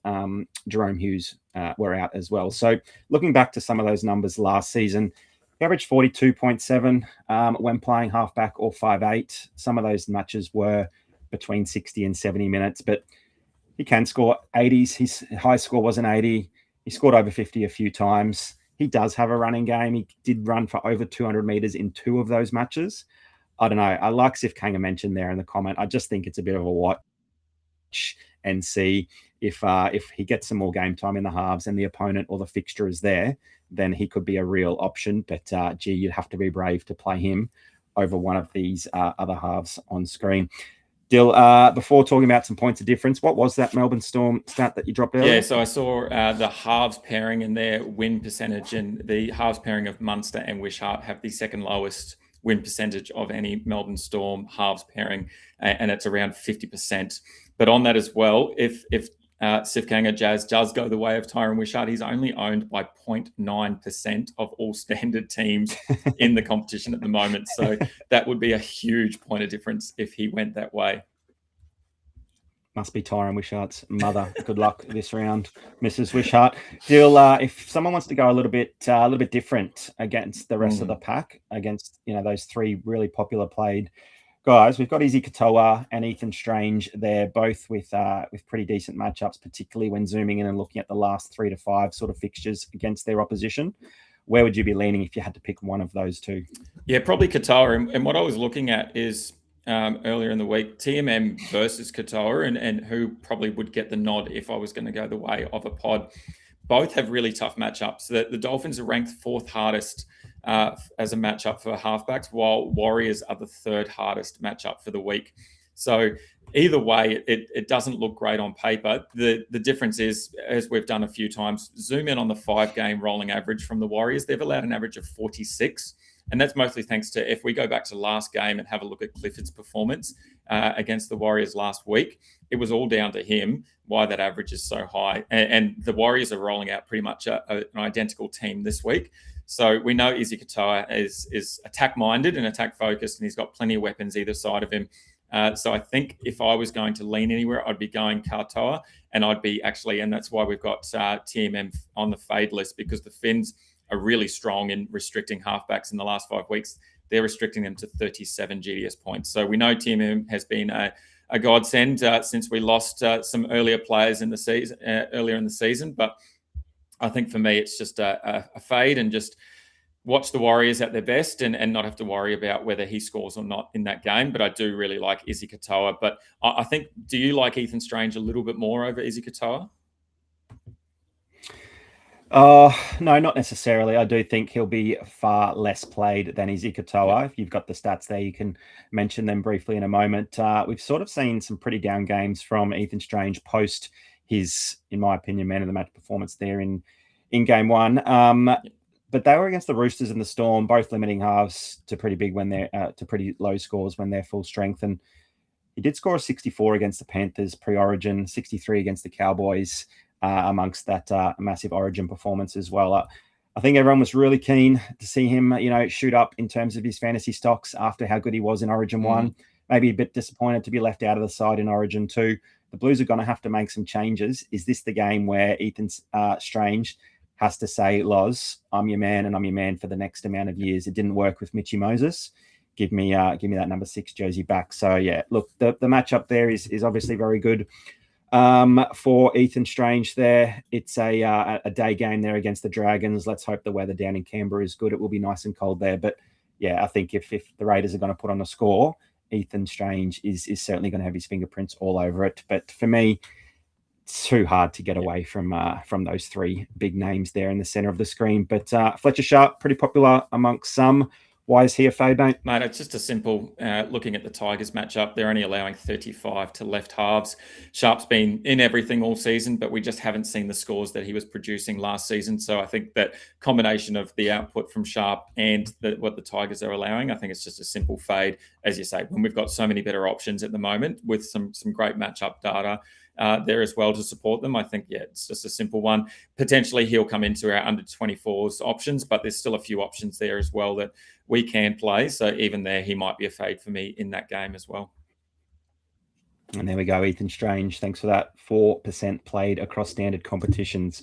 A: Jerome Hughes were out as well. So looking back to some of those numbers last season, he averaged 42.7 when playing halfback or 5'8". Some of those matches were between 60 and 70 minutes, but he can score 80s. His high score was an 80. He scored over 50 a few times. He does have a running game. He did run for over 200 meters in 2 of those matches. I don't know. I like Sif Kanga mentioned there in the comment. I just think it's a bit of a watch and see if he gets some more game time in the halves and the opponent or the fixture is there, then he could be a real option. But gee, you'd have to be brave to play him over one of these other halves on screen. Dill, before talking about some points of difference, what was that Melbourne Storm stat that you dropped earlier?
B: Yeah, so I saw the halves pairing and their win percentage, and the halves pairing of Munster and Wishart have the second lowest win percentage of any Melbourne Storm halves pairing, and it's around 50%. But on that as well, if Sif Kanga Jazz does go the way of Tyron Wishart, he's only owned by 0.9% of all standard teams in the competition at the moment. So that would be a huge point of difference if he went that way.
A: Must be Tyron Wishart's mother. Good luck this round, Mrs. Wishart. Dill, if someone wants to go a little bit different against the rest of the pack, against those 3 really popular played guys, we've got Izzy Katoa and Ethan Strange. They're both with pretty decent matchups, particularly when zooming in and looking at the last 3 to 5 sort of fixtures against their opposition. Where would you be leaning if you had to pick one of those 2?
B: Yeah, probably Katoa. And what I was looking at is earlier in the week, TMM versus Katoa, and who probably would get the nod if I was going to go the way of a pod. Both have really tough matchups. The Dolphins are ranked 4th hardest as a matchup for halfbacks, while Warriors are the 3rd hardest matchup for the week. So either way, it doesn't look great on paper. The difference is, as we've done a few times, zoom in on the 5-game rolling average from the Warriors. They've allowed an average of 46. And that's mostly thanks to, if we go back to last game and have a look at Clifford's performance against the Warriors last week, it was all down to him, why that average is so high. And the Warriors are rolling out pretty much an identical team this week. So we know Izzy Katoa is attack-minded and attack-focused, and he's got plenty of weapons either side of him. So I think if I was going to lean anywhere, I'd be going Katoa, and I'd be actually, and that's why we've got TMM on the fade list, because the Finns are really strong in restricting halfbacks in the last 5 weeks. They're restricting them to 37 GDS points. So we know TMM has been a godsend since we lost some earlier players in the season, earlier in the season. But I think for me, it's just a fade, and just watch the Warriors at their best and not have to worry about whether he scores or not in that game. But I do really like Izzy Katoa. But I think, do you like Ethan Strange a little bit more over Izzy Katoa?
A: No, not necessarily. I do think he'll be far less played than Izzy Katoa. If you've got the stats there, you can mention them briefly in a moment. We've sort of seen some pretty down games from Ethan Strange post his, in my opinion, man of the match performance there in game 1. But they were against the Roosters and the Storm, both limiting halves to pretty big when they're to pretty low scores when they're full strength. And he did score a 64 against the Panthers pre-Origin, 63 against the Cowboys. Amongst that massive Origin performance as well. I think everyone was really keen to see him, shoot up in terms of his fantasy stocks after how good he was in Origin 1. Maybe a bit disappointed to be left out of the side in Origin 2. The Blues are going to have to make some changes. Is this the game where Ethan Strange has to say, Loz, I'm your man, and I'm your man for the next amount of years. It didn't work with Mitchy Moses. Give me that number 6 jersey back. So yeah, look, the matchup there is obviously very good for Ethan Strange there. It's a day game there against the Dragons. Let's hope the weather down in Canberra is good. It will be nice and cold there. But yeah, I think if the Raiders are going to put on a score, Ethan Strange is certainly going to have his fingerprints all over it. But for me, it's too hard to get away from those 3 big names there in the center of the screen. But Fletcher Sharp, pretty popular amongst some. Why is he a fade, mate?
B: Mate, it's just a simple looking at the Tigers matchup. They're only allowing 35 to left halves. Sharp's been in everything all season, but we just haven't seen the scores that he was producing last season. So I think that combination of the output from Sharp and what the Tigers are allowing, I think it's just a simple fade. As you say, when we've got so many better options at the moment with some great matchup data there as well to support them. I think, yeah, it's just a simple one. Potentially he'll come into our under 24s options, but there's still a few options there as well that we can play. So even there, he might be a fade for me in that game as well.
A: And there we go, Ethan Strange. Thanks for that. 4% played across standard competitions.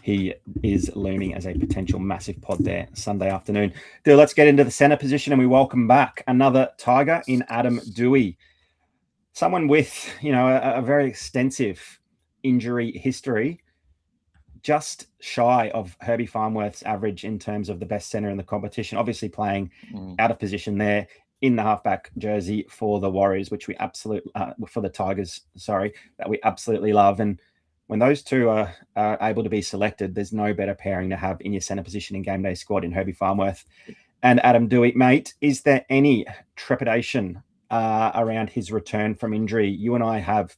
A: He is looming as a potential massive pod there Sunday afternoon. Dyl, let's get into the center position, and we welcome back another Tiger in Adam Doueihi. Someone with, a very extensive injury history, just shy of Herbie Farnworth's average in terms of the best center in the competition, obviously playing out of position there in the halfback jersey for the Warriors, which we for the Tigers, that we absolutely love. And when those two are able to be selected, there's no better pairing to have in your center position in GameDay Squad in Herbie Farnworth and Adam Doueihi. Mate, is there any trepidation around his return from injury? You and I have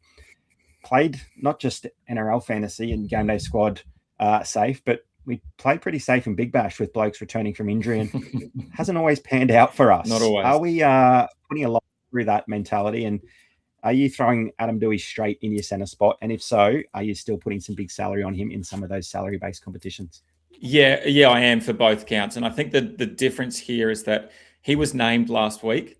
A: played not just NRL fantasy and GameDay Squad safe, but we played pretty safe in Big Bash with blokes returning from injury, and hasn't always panned out for us.
B: Not always.
A: Are we putting a lot through that mentality? And are you throwing Adam Doueihi straight in your center spot? And if so, are you still putting some big salary on him in some of those salary-based competitions?
B: Yeah, I am for both counts. And I think that the difference here is that he was named last week,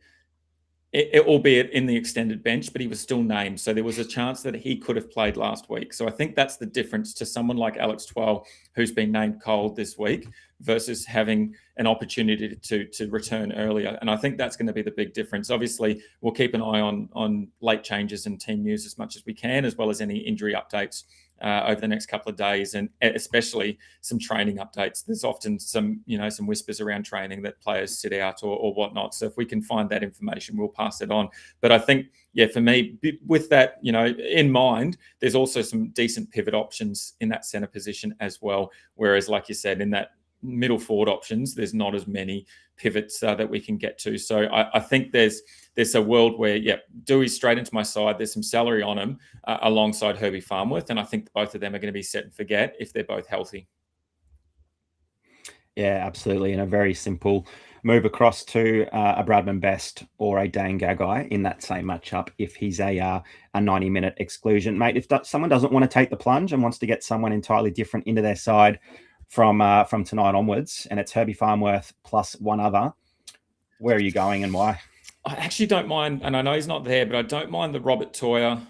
B: albeit in the extended bench, but he was still named. So there was a chance that he could have played last week. So I think that's the difference to someone like Alex Twell, who's been named cold this week, versus having an opportunity to return earlier. And I think that's going to be the big difference. Obviously, we'll keep an eye on late changes and team news as much as we can, as well as any injury updates over the next couple of days, and especially some training updates. There's often some whispers around training that players sit out or whatnot. So if we can find that information, we'll pass it on. But I think, for me, with that, in mind, there's also some decent pivot options in that center position as well. Whereas, like you said, in that middle forward options, there's not as many pivots that we can get to. So I think there's a world where, Doueihi's straight into my side. There's some salary on him alongside Herbie Farnworth, and I think both of them are going to be set and forget if they're both healthy.
A: Yeah, absolutely. And a very simple move across to a Bradman Best or a Dane Gagai in that same matchup if he's a 90-minute exclusion. Mate, if someone doesn't want to take the plunge and wants to get someone entirely different into their side from tonight onwards, and it's Herbie Farnworth plus one other, where are you going and why?
B: I actually don't mind, and I know he's not there, but I don't mind the Robert Toyer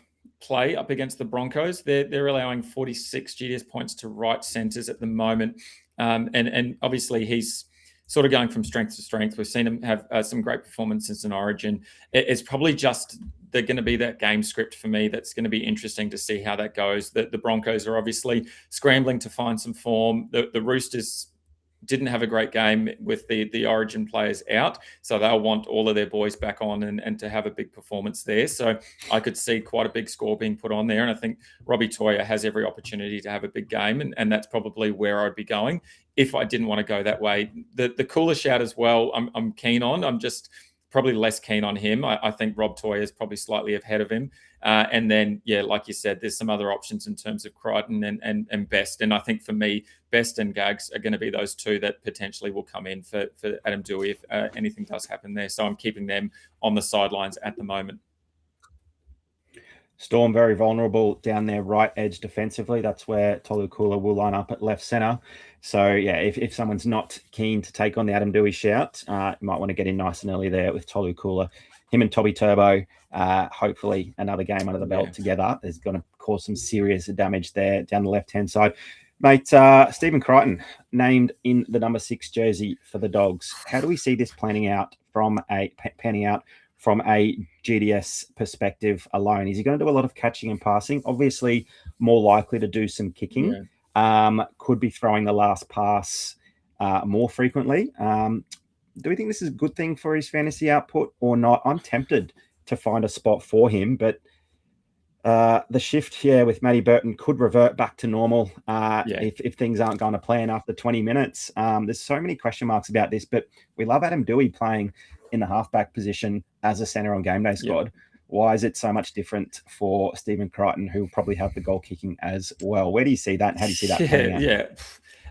B: play up against the Broncos. They're allowing 46 GDS points to right centres at the moment, and obviously he's sort of going from strength to strength. We've seen him have some great performances in Origin. It's probably just they're going to be that game script for me that's going to be interesting to see how that goes. The Broncos are obviously scrambling to find some form. The Roosters didn't have a great game with the Origin players out, so they'll want all of their boys back on and to have a big performance there. So I could see quite a big score being put on there, and I think Robbie Toyer has every opportunity to have a big game, and that's probably where I'd be going if I didn't want to go that way. The cooler shout as well, I'm keen on. I'm just probably less keen on him. I think Rob Toyer is probably slightly ahead of him. And then, like you said, there's some other options in terms of Crichton and Best. And I think for me, Best and Gags are going to be those two that potentially will come in for Adam Doueihi if anything does happen there. So I'm keeping them on the sidelines at the moment.
A: Storm very vulnerable down their right edge defensively. That's where Tolu Kula will line up at left centre. So, if someone's not keen to take on the Adam Doueihi shout, you might want to get in nice and early there with Tolu Kula. Him and Toby Turbo, hopefully another game under the belt together is going to cause some serious damage there down the left-hand side. Mate, Stephen Crichton named in the number 6 jersey for the Dogs. How do we see this panning out from a GDS perspective alone? Is he going to do a lot of catching and passing? Obviously, more likely to do some kicking. Yeah. Could be throwing the last pass more frequently. Do we think this is a good thing for his fantasy output or not? I'm tempted to find a spot for him, but the shift here with Matty Burton could revert back to normal if things aren't going to plan after 20 minutes. There's so many question marks about this, but we love Adam Doueihi playing in the halfback position as a centre on GameDay Squad. Why is it so much different for Stephen Crichton, who will probably have the goal kicking as well? Where do you see that? How do you see that playing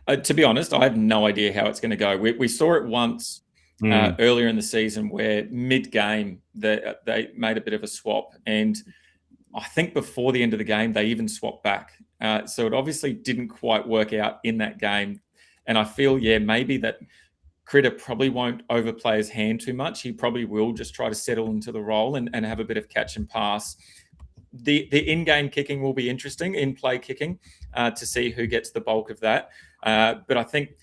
A: out?
B: To be honest, I have no idea how it's going to go. We saw it once earlier in the season where mid-game they made a bit of a swap, and I think before the end of the game, they even swapped back. So it obviously didn't quite work out in that game. And I feel, maybe that Critter probably won't overplay his hand too much. He probably will just try to settle into the role and have a bit of catch and pass. The in-game kicking will be interesting, in-play kicking, to see who gets the bulk of that. But I think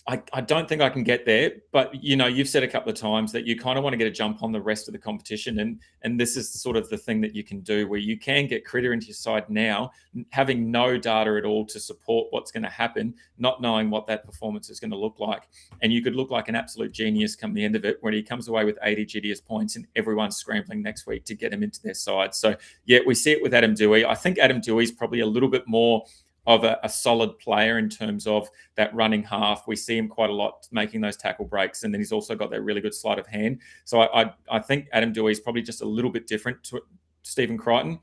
B: I don't think I can get there, but you've said a couple of times that you kind of want to get a jump on the rest of the competition, and this is sort of the thing that you can do where you can get Critter into your side now, having no data at all to support what's going to happen, not knowing what that performance is going to look like, and you could look like an absolute genius come the end of it when he comes away with 80 GDS points and everyone's scrambling next week to get him into their side. So we see it with Adam Doueihi. I think Adam Doueihi's probably a little bit more of a solid player in terms of that running half. We see him quite a lot making those tackle breaks, and then he's also got that really good sleight of hand. So I think Adam Doueihi is probably just a little bit different to Stephen Crichton.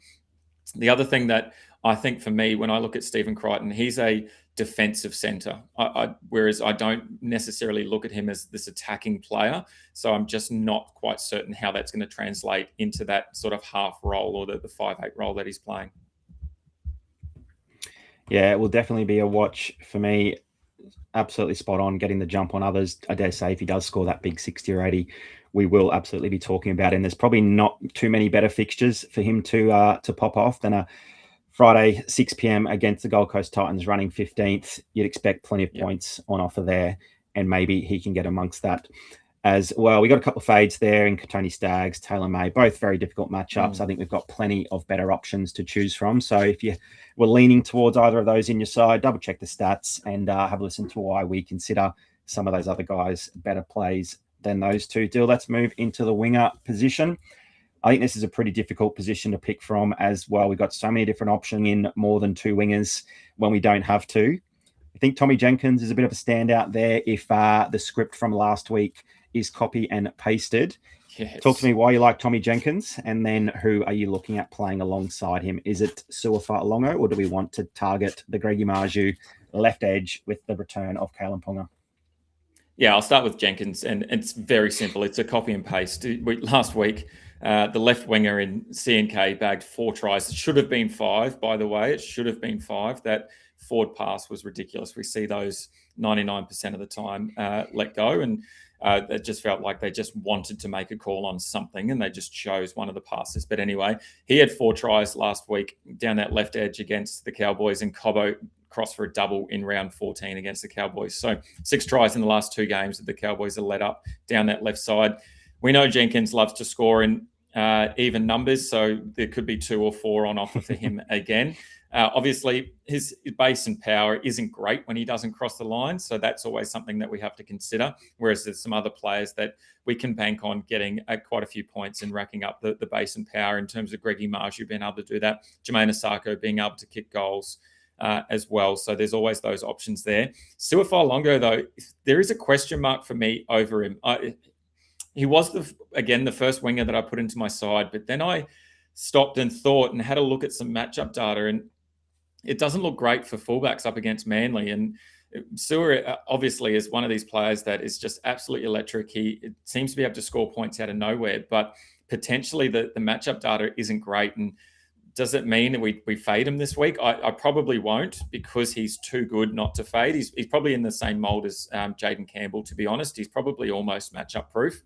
B: The other thing that I think for me, when I look at Stephen Crichton, he's a defensive centre, whereas I don't necessarily look at him as this attacking player. So I'm just not quite certain how that's going to translate into that sort of half role or the 5'8" role that he's playing.
A: Yeah, it will definitely be a watch for me. Absolutely spot on, getting the jump on others. I dare say if he does score that big 60 or 80, we will absolutely be talking about him. There's probably not too many better fixtures for him to pop off than a Friday 6 p.m. against the Gold Coast Titans running 15th. You'd expect plenty of points on offer there, and maybe he can get amongst that as well. We got a couple of fades there in Tony Staggs, Taylor May, both very difficult matchups. I think we've got plenty of better options to choose from. So if you were leaning towards either of those in your side, double check the stats and have a listen to why we consider some of those other guys better plays than those two. Dill, let's move into the winger position. I think this is a pretty difficult position to pick from as well. We've got so many different options in more than two wingers when we don't have to. I think Tommy Jenkins is a bit of a standout there if the script from last week is copy and pasted. Yes. Talk to me why you like Tommy Jenkins, and then who are you looking at playing alongside him? Is it Suafa-Longo, or do we want to target the Greggy Marju left edge with the return of Kalen Ponga?
B: Yeah, I'll start with Jenkins, and it's very simple. It's a copy and paste. Last week, the left winger in C&K bagged 4 tries. It should have been 5, by the way. It should have been 5. That forward pass was ridiculous. We see those 99% of the time let go, and it just felt like they just wanted to make a call on something, and they just chose one of the passes. But anyway, he had 4 tries last week down that left edge against the Cowboys, and Cobbo crossed for a double in round 14 against the Cowboys. So 6 tries in the last 2 games that the Cowboys are led up down that left side. We know Jenkins loves to score in even numbers, so there could be 2 or 4 on offer for him again. Obviously, his base and power isn't great when he doesn't cross the line, so that's always something that we have to consider, whereas there's some other players that we can bank on getting quite a few points and racking up the base and power in terms of Greggy Marju being able to do that, Jermaine Asako being able to kick goals as well. So there's always those options there. Suafa-Longo, though, there is a question mark for me over him. He was, the first winger that I put into my side, but then I stopped and thought and had a look at some matchup data, and it doesn't look great for fullbacks up against Manly. And Sua obviously is one of these players that is just absolutely electric. He seems to be able to score points out of nowhere, but potentially the matchup data isn't great. And does it mean that we fade him this week? I probably won't, because he's too good not to fade. He's probably in the same mold as Jaden Campbell, to be honest. He's probably almost matchup proof.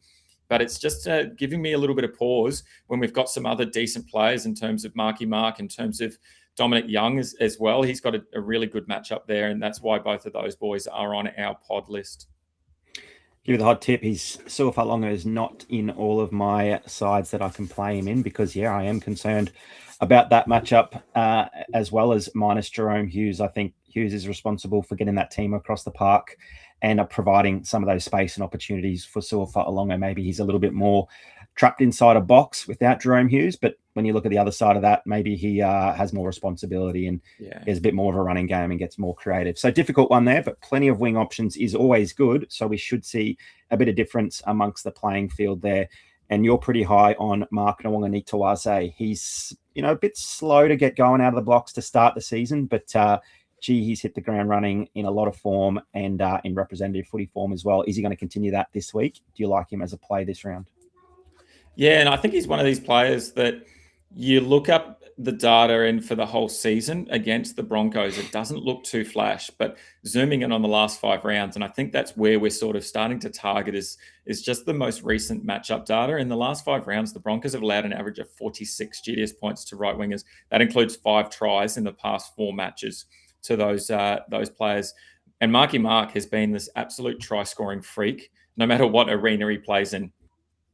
B: But it's just giving me a little bit of pause when we've got some other decent players in terms of Marky Mark, in terms of Dominic Young as well. He's got a really good matchup there, and that's why both of those boys are on our pod list.
A: Give you the hot tip. He's Suafa'alonga is not in all of my sides that I can play him in because, yeah, I am concerned about that matchup as well as minus Jerome Hughes. I think Hughes is responsible for getting that team across the park and providing some of those space and opportunities for Suafa'alonga. Maybe he's a little bit more trapped inside a box without Jerome Hughes, but when you look at the other side of that, maybe he has more responsibility and is a bit more of a running game and gets more creative. So difficult one there, but plenty of wing options is always good. So we should see a bit of difference amongst the playing field there. And you're pretty high on Mark Nawaqanitawase. He's, a bit slow to get going out of the blocks to start the season, but he's hit the ground running in a lot of form and in representative footy form as well. Is he going to continue that this week? Do you like him as a play this round?
B: Yeah, and I think he's one of these players that you look up the data and for the whole season against the Broncos, it doesn't look too flash, but zooming in on the last 5 rounds, and I think that's where we're sort of starting to target is just the most recent matchup data. In the last 5 rounds, the Broncos have allowed an average of 46 GDS points to right wingers. That includes 5 tries in the past 4 matches to those players. And Marky Mark has been this absolute try-scoring freak, no matter what arena he plays in.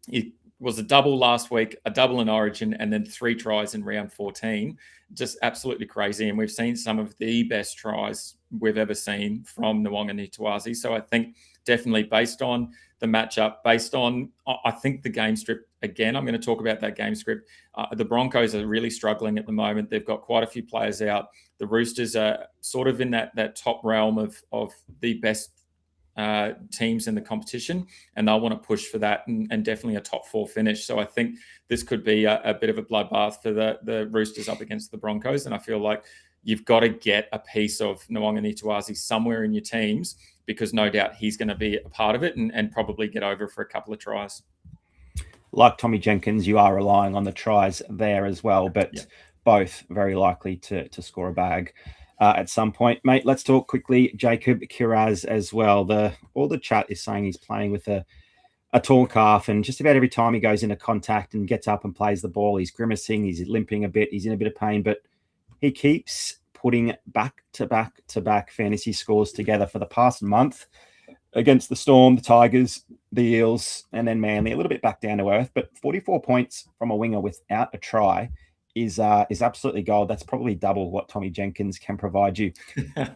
B: He was a double last week, a double in Origin, and then 3 tries in round 14. Just absolutely crazy. And we've seen some of the best tries we've ever seen from Nawaqanitawase. So I think definitely based on the matchup, based on, I think the game script, again, I'm going to talk about that game script. The Broncos are really struggling at the moment. They've got quite a few players out. The Roosters are sort of in that top realm of the best teams in the competition, and they'll want to push for that and definitely a top 4 finish. So I think this could be a bit of a bloodbath for the Roosters up against the Broncos, and I feel like you've got to get a piece of Nawaqanitawase somewhere in your teams because no doubt he's going to be a part of it and probably get over for a couple of tries.
A: Like Tommy Jenkins, you are relying on the tries there as well, but both very likely to score a bag at some point. Mate, let's talk quickly Jacob Kiraz as well. All the chat is saying he's playing with a torn calf, and just about every time he goes into contact and gets up and plays the ball, he's grimacing, he's limping a bit, he's in a bit of pain, but he keeps putting back-to-back fantasy scores together for the past month against the Storm, the Tigers, the Eels, and then Manly, a little bit back down to earth, but 44 points from a winger without a try is absolutely gold. That's probably double what Tommy Jenkins can provide you.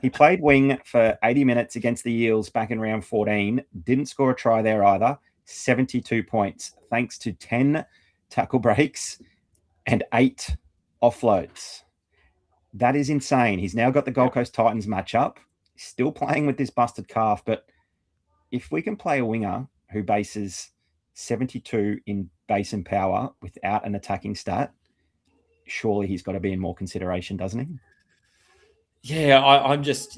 A: He played wing for 80 minutes against the Eels back in round 14. Didn't score a try there either. 72 points, thanks to 10 tackle breaks and 8 offloads. That is insane. He's now got the Gold Coast Titans matchup. He's still playing with this busted calf, but if we can play a winger who bases 72 in base and power without an attacking stat, surely he's got to be in more consideration, doesn't he?
B: Yeah, I just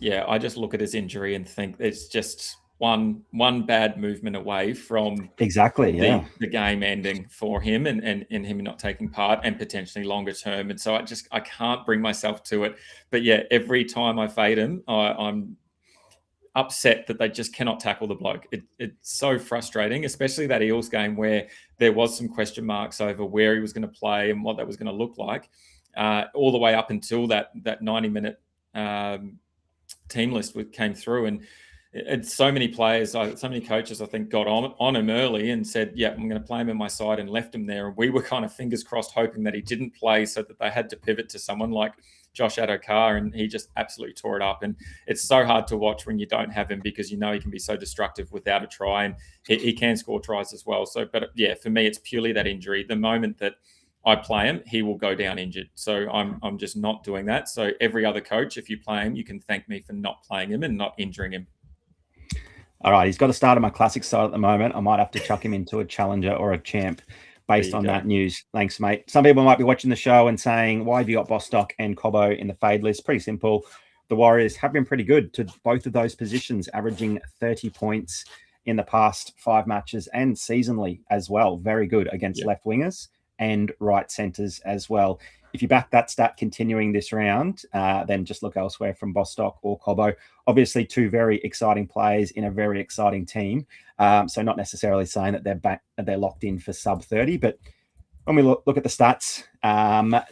B: look at his injury and think it's just one bad movement away from the game ending for him and him not taking part and potentially longer term. And so I can't bring myself to it. But yeah, every time I fade him, I'm upset that they just cannot tackle the bloke. It's so frustrating, especially that Eels game where there was some question marks over where he was going to play and what that was going to look like, all the way up until that 90-minute team list came through. And it's so many players, so many coaches, I think, got on him early and said, yeah, I'm going to play him in my side, and left him there. And we were kind of fingers crossed hoping that he didn't play so that they had to pivot to someone like Josh Adokar, and he just absolutely tore it up. And it's so hard to watch when you don't have him because you know he can be so destructive without a try, and he can score tries as well. So, but yeah, for me, it's purely that injury. The moment that I play him, he will go down injured. So I'm just not doing that. So every other coach, if you play him, you can thank me for not playing him and not injuring him.
A: All right, he's got to start on my classic side at the moment. I might have to chuck him into a challenger or a champ based on that news. Thanks, mate. Some people might be watching the show and saying, why have you got Bostock and Cobbo in the fade list? Pretty simple. The Warriors have been pretty good to both of those positions, averaging 30 points in the past 5 matches and seasonally as well. Very good against left wingers and right centers as well. If you back that stat continuing this round, then just look elsewhere from Bostock or Cobbo. Obviously, 2 very exciting players in a very exciting team. So not necessarily saying that they're locked in for sub 30, but when we look at the stats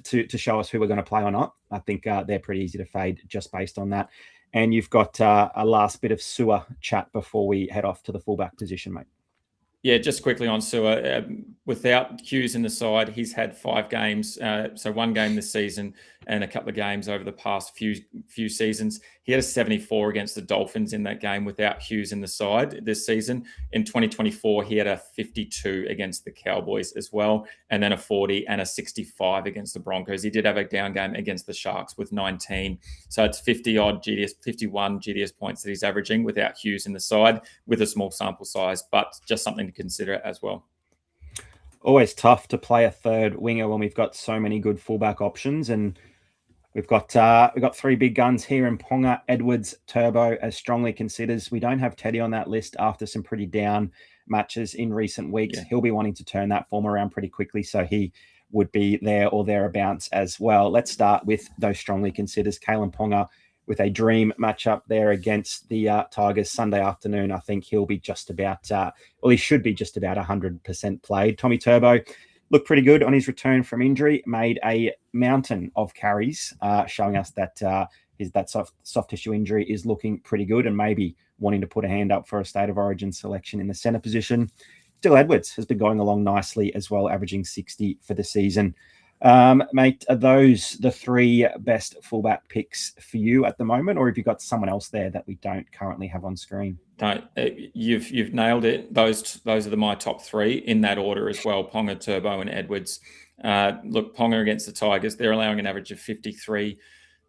A: to show us who we're going to play or not, I think they're pretty easy to fade just based on that. And you've got a last bit of sewer chat before we head off to the fullback position, mate.
B: Yeah, just quickly on Sewer. Without Hughes in the side, he's had 5 games, so 1 game this season and a couple of games over the past few seasons. He had a 74 against the Dolphins in that game without Hughes in the side this season. In 2024, he had a 52 against the Cowboys as well, and then a 40 and a 65 against the Broncos. He did have a down game against the Sharks with 19. So it's 50-odd GDS, 51 GDS points that he's averaging without Hughes in the side with a small sample size, but just something to consider as well.
A: Always tough to play a third winger when we've got so many good fullback options, and we've got 3 big guns here in Ponga, Edwards, Turbo as strongly considers. We don't have Teddy on that list after some pretty down matches in recent weeks. Yeah. He'll be wanting to turn that form around pretty quickly, so he would be there or thereabouts as well. Let's start with those strongly considers. Kalen Ponga with a dream matchup there against the Tigers Sunday afternoon. I think he'll be just about, he should be just about 100% played. Tommy Turbo looked pretty good on his return from injury, made a mountain of carries, showing us that that soft tissue injury is looking pretty good and maybe wanting to put a hand up for a State of Origin selection in the centre position. Dyl Edwards has been going along nicely as well, averaging 60 for the season. Mate, are those the 3 best fullback picks for you at the moment, or have you got someone else there that we don't currently have on screen?
B: No, you've nailed it. Those are my top 3 in that order as well: Ponga, Turbo, and Edwards. Look, Ponga against the Tigers, they're allowing an average of 53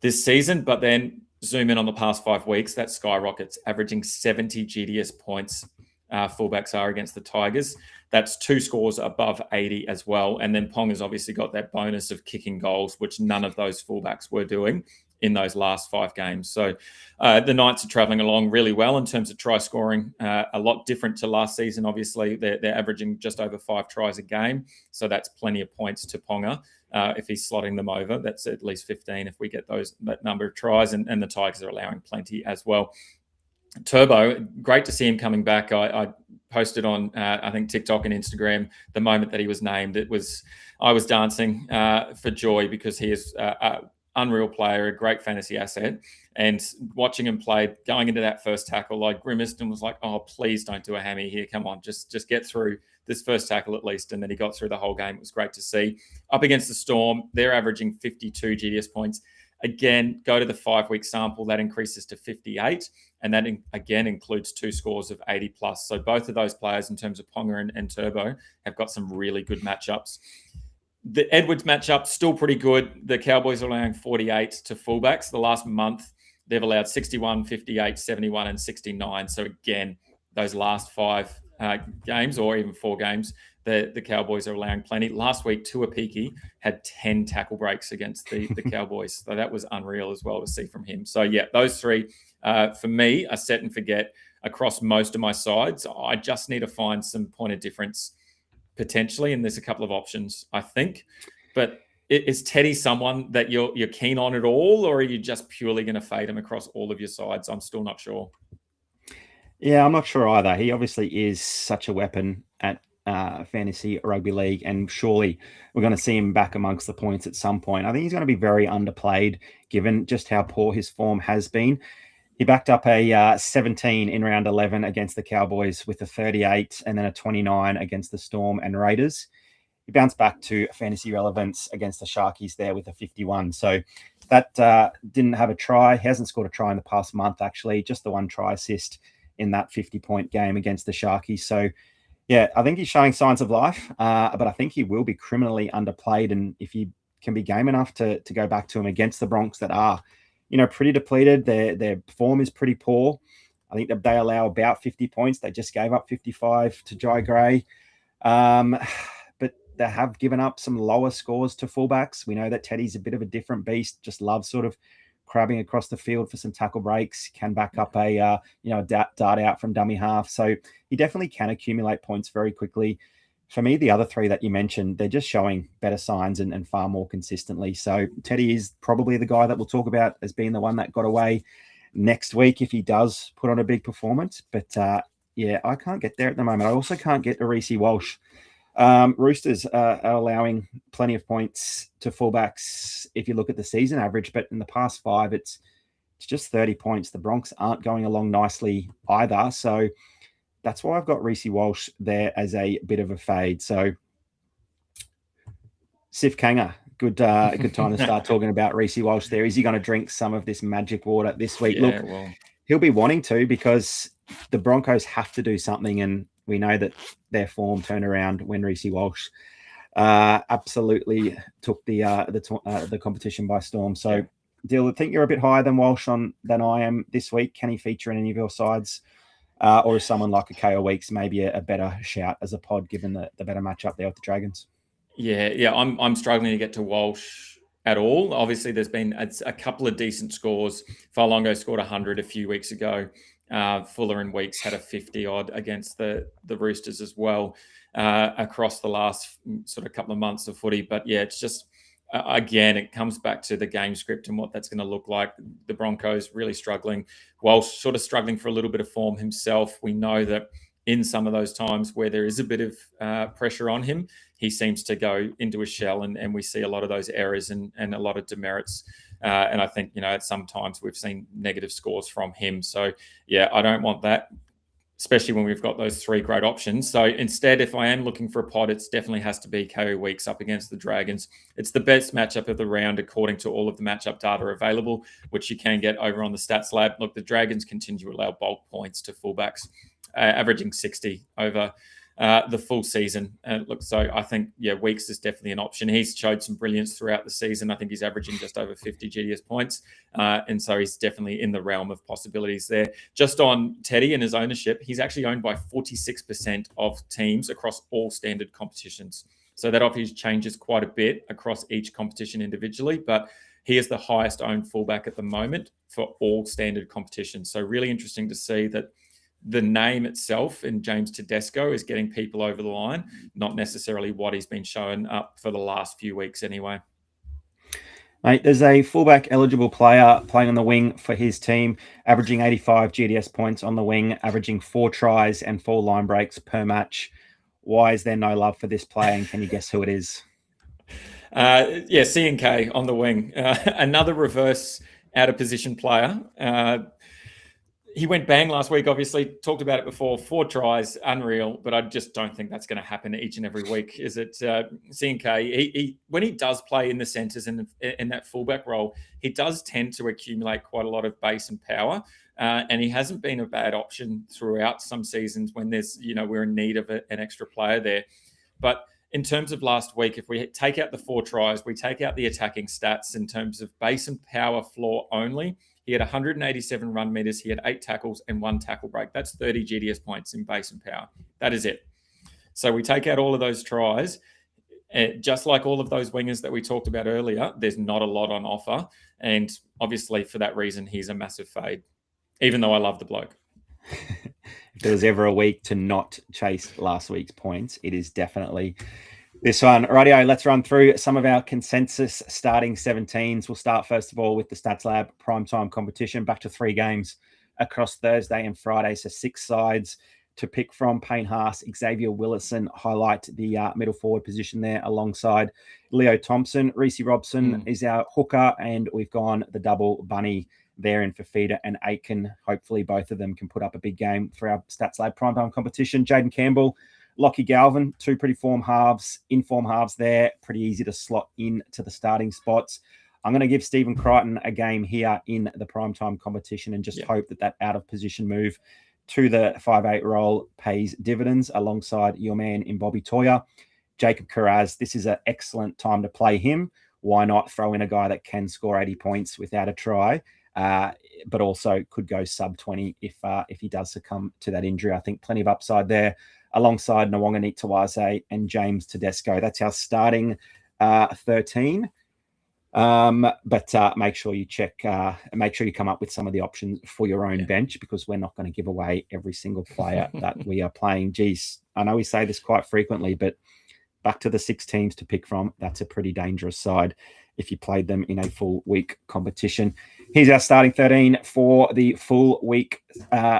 B: this season, but then zoom in on the past 5 weeks, that skyrockets, averaging 70 GDS points. Fullbacks are against the Tigers. That's 2 scores above 80 as well. And then Pong has obviously got that bonus of kicking goals, which none of those fullbacks were doing in those last 5 games. So the Knights are travelling along really well in terms of try scoring. A lot different to last season, obviously. They're averaging just over 5 tries a game. So that's plenty of points to Ponga. If he's slotting them over, that's at least 15 if we get that number of tries. And the Tigers are allowing plenty as well. Turbo, great to see him coming back. I posted on, I think, TikTok and Instagram the moment that he was named. I was dancing for joy because he is an unreal player, a great fantasy asset. And watching him play, going into that first tackle, I grimaced and was like, oh, please don't do a hammy here. Come on, just get through this first tackle at least. And then he got through the whole game. It was great to see. Up against the Storm, they're averaging 52 GDS points. Again, go to the 5-week sample, that increases to 58. And that, again, includes 2 scores of 80 plus. So both of those players, in terms of Ponga and Turbo, have got some really good matchups. The Edwards matchup, still pretty good. The Cowboys are allowing 48 to fullbacks. The last month, they've allowed 61, 58, 71, and 69. So again, those last 5 games, or even 4 games, the Cowboys are allowing plenty. Last week, Tuapiki had 10 tackle breaks against the Cowboys. So that was unreal as well to see from him. So yeah, those 3 for me are set and forget across most of my sides. I just need to find some point of difference potentially, and there's a couple of options, I think. But is Teddy someone that you're keen on at all, or are you just purely going to fade him across all of your sides? I'm still not sure.
A: Yeah, I'm not sure either. He obviously is such a weapon at fantasy rugby league, and surely we're going to see him back amongst the points at some point. I think he's going to be very underplayed given just how poor his form has been. He backed up a 17 in round 11 against the Cowboys with a 38 and then a 29 against the Storm and Raiders. He bounced back to fantasy relevance against the Sharkies there with a 51. So that didn't have a try. He hasn't scored a try in the past month, actually, just the 1 try assist in that 50-point game against the Sharkies. So yeah, I think he's showing signs of life, but I think he will be criminally underplayed. And if he can be game enough to go back to him against the Bronx that are, pretty depleted, their form is pretty poor. I think that they allow about 50 points. They just gave up 55 to Jai Gray. But they have given up some lower scores to fullbacks. We know that Teddy's a bit of a different beast, just loves sort of crabbing across the field for some tackle breaks, can back up a dart out from dummy half. So he definitely can accumulate points very quickly. For me, the other 3 that you mentioned, they're just showing better signs and far more consistently. So Teddy is probably the guy that we'll talk about as being the one that got away next week if he does put on a big performance. But yeah, I can't get there at the moment. I also can't get to Reece Walsh. Roosters are allowing plenty of points to fullbacks if you look at the season average, but in the past 5, it's just 30 points. The Bronx aren't going along nicely either. So that's why I've got Reece Walsh there as a bit of a fade. So Sif Kanga, good time to start talking about Reece Walsh there. Is he going to drink some of this magic water this week?
B: Yeah,
A: Look, he'll be wanting to, because the Broncos have to do something, and we know that their form turned around when Reece Walsh absolutely took the competition by storm. So, Dyl, I think you're a bit higher than Walsh than I am this week. Can he feature in any of your sides? Or is someone like a KO Weeks maybe a better shout as a pod, given the better matchup there with the Dragons?
B: Yeah, I'm struggling to get to Walsh at all. Obviously, there's been a couple of decent scores. Farlongo scored 100 a few weeks ago. Fuller and Weeks had a 50 odd against the Roosters as well across the last sort of couple of months of footy. But yeah, it's just again, it comes back to the game script and what that's going to look like. The Broncos really struggling. Walsh sort of struggling for a little bit of form himself. We know that in some of those times where there is a bit of pressure on him, he seems to go into a shell, and we see a lot of those errors and a lot of demerits. And I think, at some times we've seen negative scores from him. So, yeah, I don't want that, especially when we've got those 3 great options. So instead, if I am looking for a pod, it definitely has to be KO Weeks up against the Dragons. It's the best matchup of the round according to all of the matchup data available, which you can get over on the Stats Lab. Look, the Dragons continue to allow bulk points to fullbacks, averaging 60 over the full season. So I think, Weeks is definitely an option. He's showed some brilliance throughout the season. I think he's averaging just over 50 GDS points. And so he's definitely in the realm of possibilities there. Just on Teddy and his ownership, he's actually owned by 46% of teams across all standard competitions. So that obviously changes quite a bit across each competition individually, but he is the highest owned fullback at the moment for all standard competitions. So really interesting to see that the name itself in James Tedesco is getting people over the line, not necessarily what he's been showing up for the last few weeks anyway.
A: Mate, there's a fullback eligible player playing on the wing for his team, averaging 85 GDS points on the wing, averaging 4 tries and 4 line breaks per match. Why is there no love for this player, and can you guess who it is?
B: C&K on the wing. Another reverse out of position player. He went bang last week, obviously. Talked about it before. 4 tries, unreal. But I just don't think that's going to happen each and every week. Is it C&K? He when he does play in the centres and in that fullback role, he does tend to accumulate quite a lot of base and power. And he hasn't been a bad option throughout some seasons when there's, we're in need of an extra player there. But in terms of last week, if we take out the 4 tries, we take out the attacking stats in terms of base and power floor only. He had 187 run meters. He had 8 tackles and 1 tackle break. That's 30 GDS points in base and power. That is it. So we take out all of those tries. Just like all of those wingers that we talked about earlier, there's not a lot on offer. And obviously for that reason, he's a massive fade, even though I love the bloke.
A: If there was ever a week to not chase last week's points, it is definitely this one. Rightio, let's run through some of our consensus starting 17s. We'll start first of all with the Stats Lab primetime competition. Back to 3 games across Thursday and Friday. So 6 sides to pick from. Payne Haas, Xavier Willison highlight the middle forward position there alongside Leo Thompson. Reece Robson is our hooker, and we've gone the double bunny there in Fafita and Aitken. Hopefully both of them can put up a big game for our Stats Lab primetime competition. Jaden Campbell, Lockie Galvin, 2 pretty form halves, in-form halves there. Pretty easy to slot in to the starting spots. I'm going to give Stephen Crichton a game here in the primetime competition and just hope that out-of-position move to the 5'8" role pays dividends alongside your man in Bobby Toyer. Jacob Carraz, this is an excellent time to play him. Why not throw in a guy that can score 80 points without a try, but also could go sub 20 if he does succumb to that injury. I think plenty of upside there, alongside Nwanga Nitawase and James Tedesco. That's our starting 13. But make sure you make sure you come up with some of the options for your own bench, because we're not going to give away every single player that we are playing. Geez, I know we say this quite frequently, but back to the 6 teams to pick from. That's a pretty dangerous side if you played them in a full week competition. Here's our starting 13 for the full week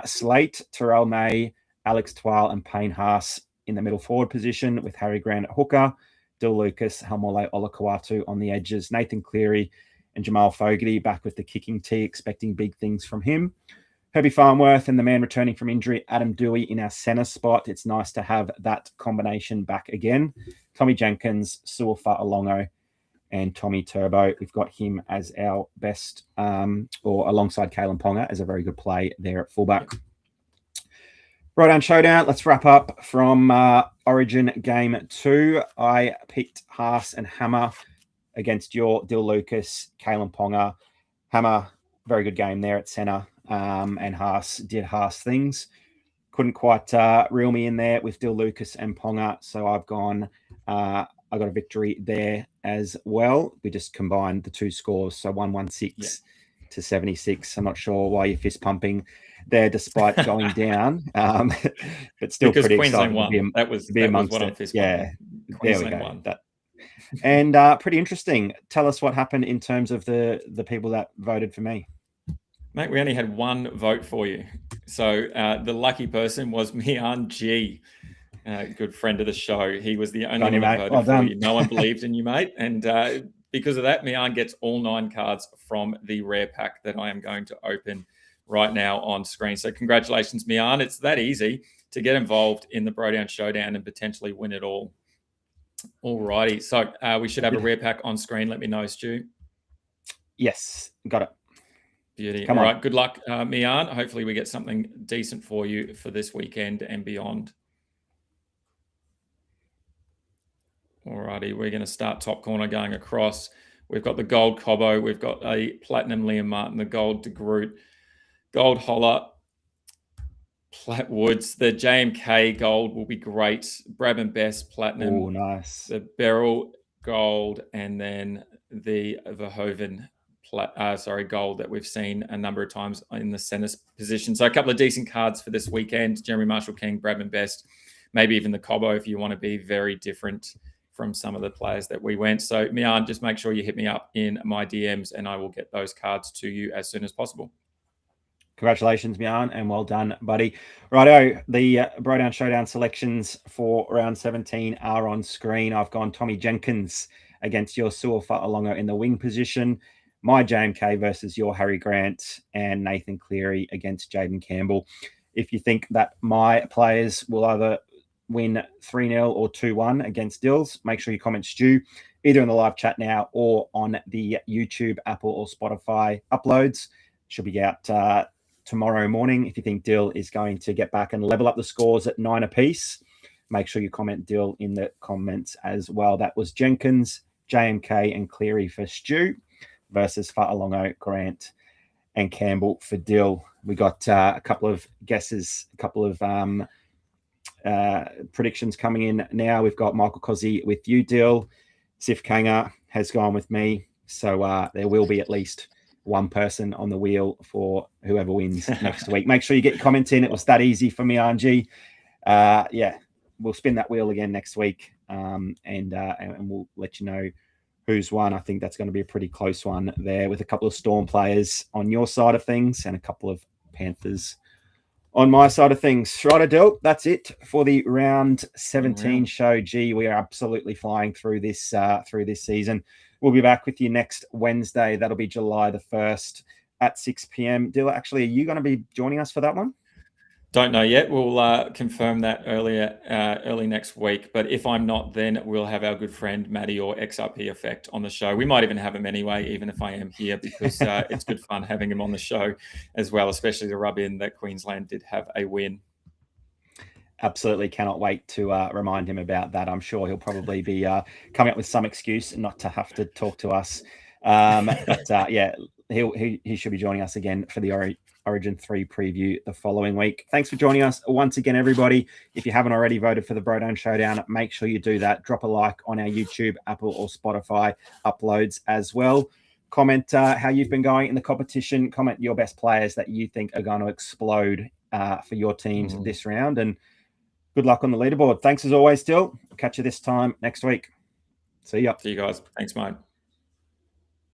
A: slate. Terrell May, Alex Twal and Payne Haas in the middle forward position with Harry Grant at hooker, Dill Lucas, Haumole Olakau'atu on the edges, Nathan Cleary and Jamal Fogarty back with the kicking tee, expecting big things from him. Herbie Farnworth and the man returning from injury, Adam Dewey, in our centre spot. It's nice to have that combination back again. Tommy Jenkins, Su'a Fa'alongo, and Tommy Turbo. We've got him as our best, or alongside Kalen Ponga as a very good play there at fullback. BroDown Showdown. Let's wrap up from Origin Game 2. I picked Haas and Hammer against your Dill Lucas, Kalen Ponga. Hammer, very good game there at centre, and Haas did Haas things. Couldn't quite reel me in there with Dill Lucas and Ponga, so I've gone. I got a victory there as well. We just combined the two scores, so 116 to 76. I'm not sure why you're fist pumping there, despite going down, but still
B: because
A: pretty
B: Queensland
A: excited
B: won. That was what I'm fist pumping.
A: Yeah,
B: Queensland
A: there we go.
B: won.
A: And pretty interesting. Tell us what happened in terms of the people that voted for me.
B: Mate, we only had one vote for you. So the lucky person was Mian G, good friend of the show. He was the only one that voted for you. No one believed in you, mate. And because of that, Mian gets all 9 cards from the rare pack that I am going to open right now on screen. So congratulations, Mian. It's that easy to get involved in the BroDown Showdown and potentially win it all. All righty. So we should have a rare pack on screen. Let me know, Stu.
A: Yes, got it.
B: Beauty. All right. Good luck, Mian. Hopefully we get something decent for you for this weekend and beyond. All righty. We're going to start top corner going across. We've got the gold Cobbo. We've got a platinum Liam Martin, the gold De Groot, gold Holler, Platt Woods. The JMK gold will be great. Brabham Best platinum.
A: Oh, nice.
B: The Beryl gold, and then the Verhoeven gold that we've seen a number of times in the centre position. So a couple of decent cards for this weekend. Jeremy Marshall King, Brabham Best, maybe even the Cobbo if you want to be very different from some of the players that we went. So Mian, just make sure you hit me up in my DMs and I will get those cards to you as soon as possible.
A: Congratulations, Mian, and well done, buddy. Righto, the BroDown Showdown selections for round 17 are on screen. I've gone Tommy Jenkins against your Su'a Fa'alongo in the wing position, my JMK versus your Harry Grant, and Nathan Cleary against Jaden Campbell. If you think that my players will either win 3-0 or 2-1 against Dills, make sure you comment Stu either in the live chat now or on the YouTube, Apple, or Spotify uploads. Should be out tomorrow morning. If you think Dill is going to get back and level up the scores at 9 apiece, make sure you comment Dill in the comments as well. That was Jenkins, JMK, and Cleary for Stu versus Fa'alongo, Grant, and Campbell for Dill. We got a couple of guesses, a couple of predictions coming in now. We've got Michael Cozzi with you, Dill. Sif Kanga has gone with me. So there will be at least one person on the wheel for whoever wins next week. Make sure you get your comments in. It was that easy for me, RNG. Yeah, we'll spin that wheel again next week, and we'll let you know who's won. I think that's going to be a pretty close one there, with a couple of Storm players on your side of things and a couple of Panthers on my side of things. Right, Adele, that's it for the round 17 show. Gee, we are absolutely flying through this season. We'll be back with you next Wednesday. That'll be July the 1st at 6 p.m. Dill, actually, are you going to be joining us for that one?
B: Don't know yet. We'll confirm that early next week. But if I'm not, then we'll have our good friend Maddie or XRP Effect on the show. We might even have him anyway, even if I am here, because it's good fun having him on the show as well, especially to rub in that Queensland did have a win.
A: Absolutely cannot wait to remind him about that. I'm sure he'll probably be coming up with some excuse not to have to talk to us. But yeah, he should be joining us again for the Origin 3 preview the following week. Thanks for joining us once again, everybody. If you haven't already voted for the BroDown Showdown, make sure you do that. Drop a like on our YouTube, Apple, or Spotify uploads as well. Comment how you've been going in the competition. Comment your best players that you think are going to explode for your teams this round. And good luck on the leaderboard. Thanks as always, Dill. Catch you this time next week. See ya.
B: See you guys. Thanks, mate.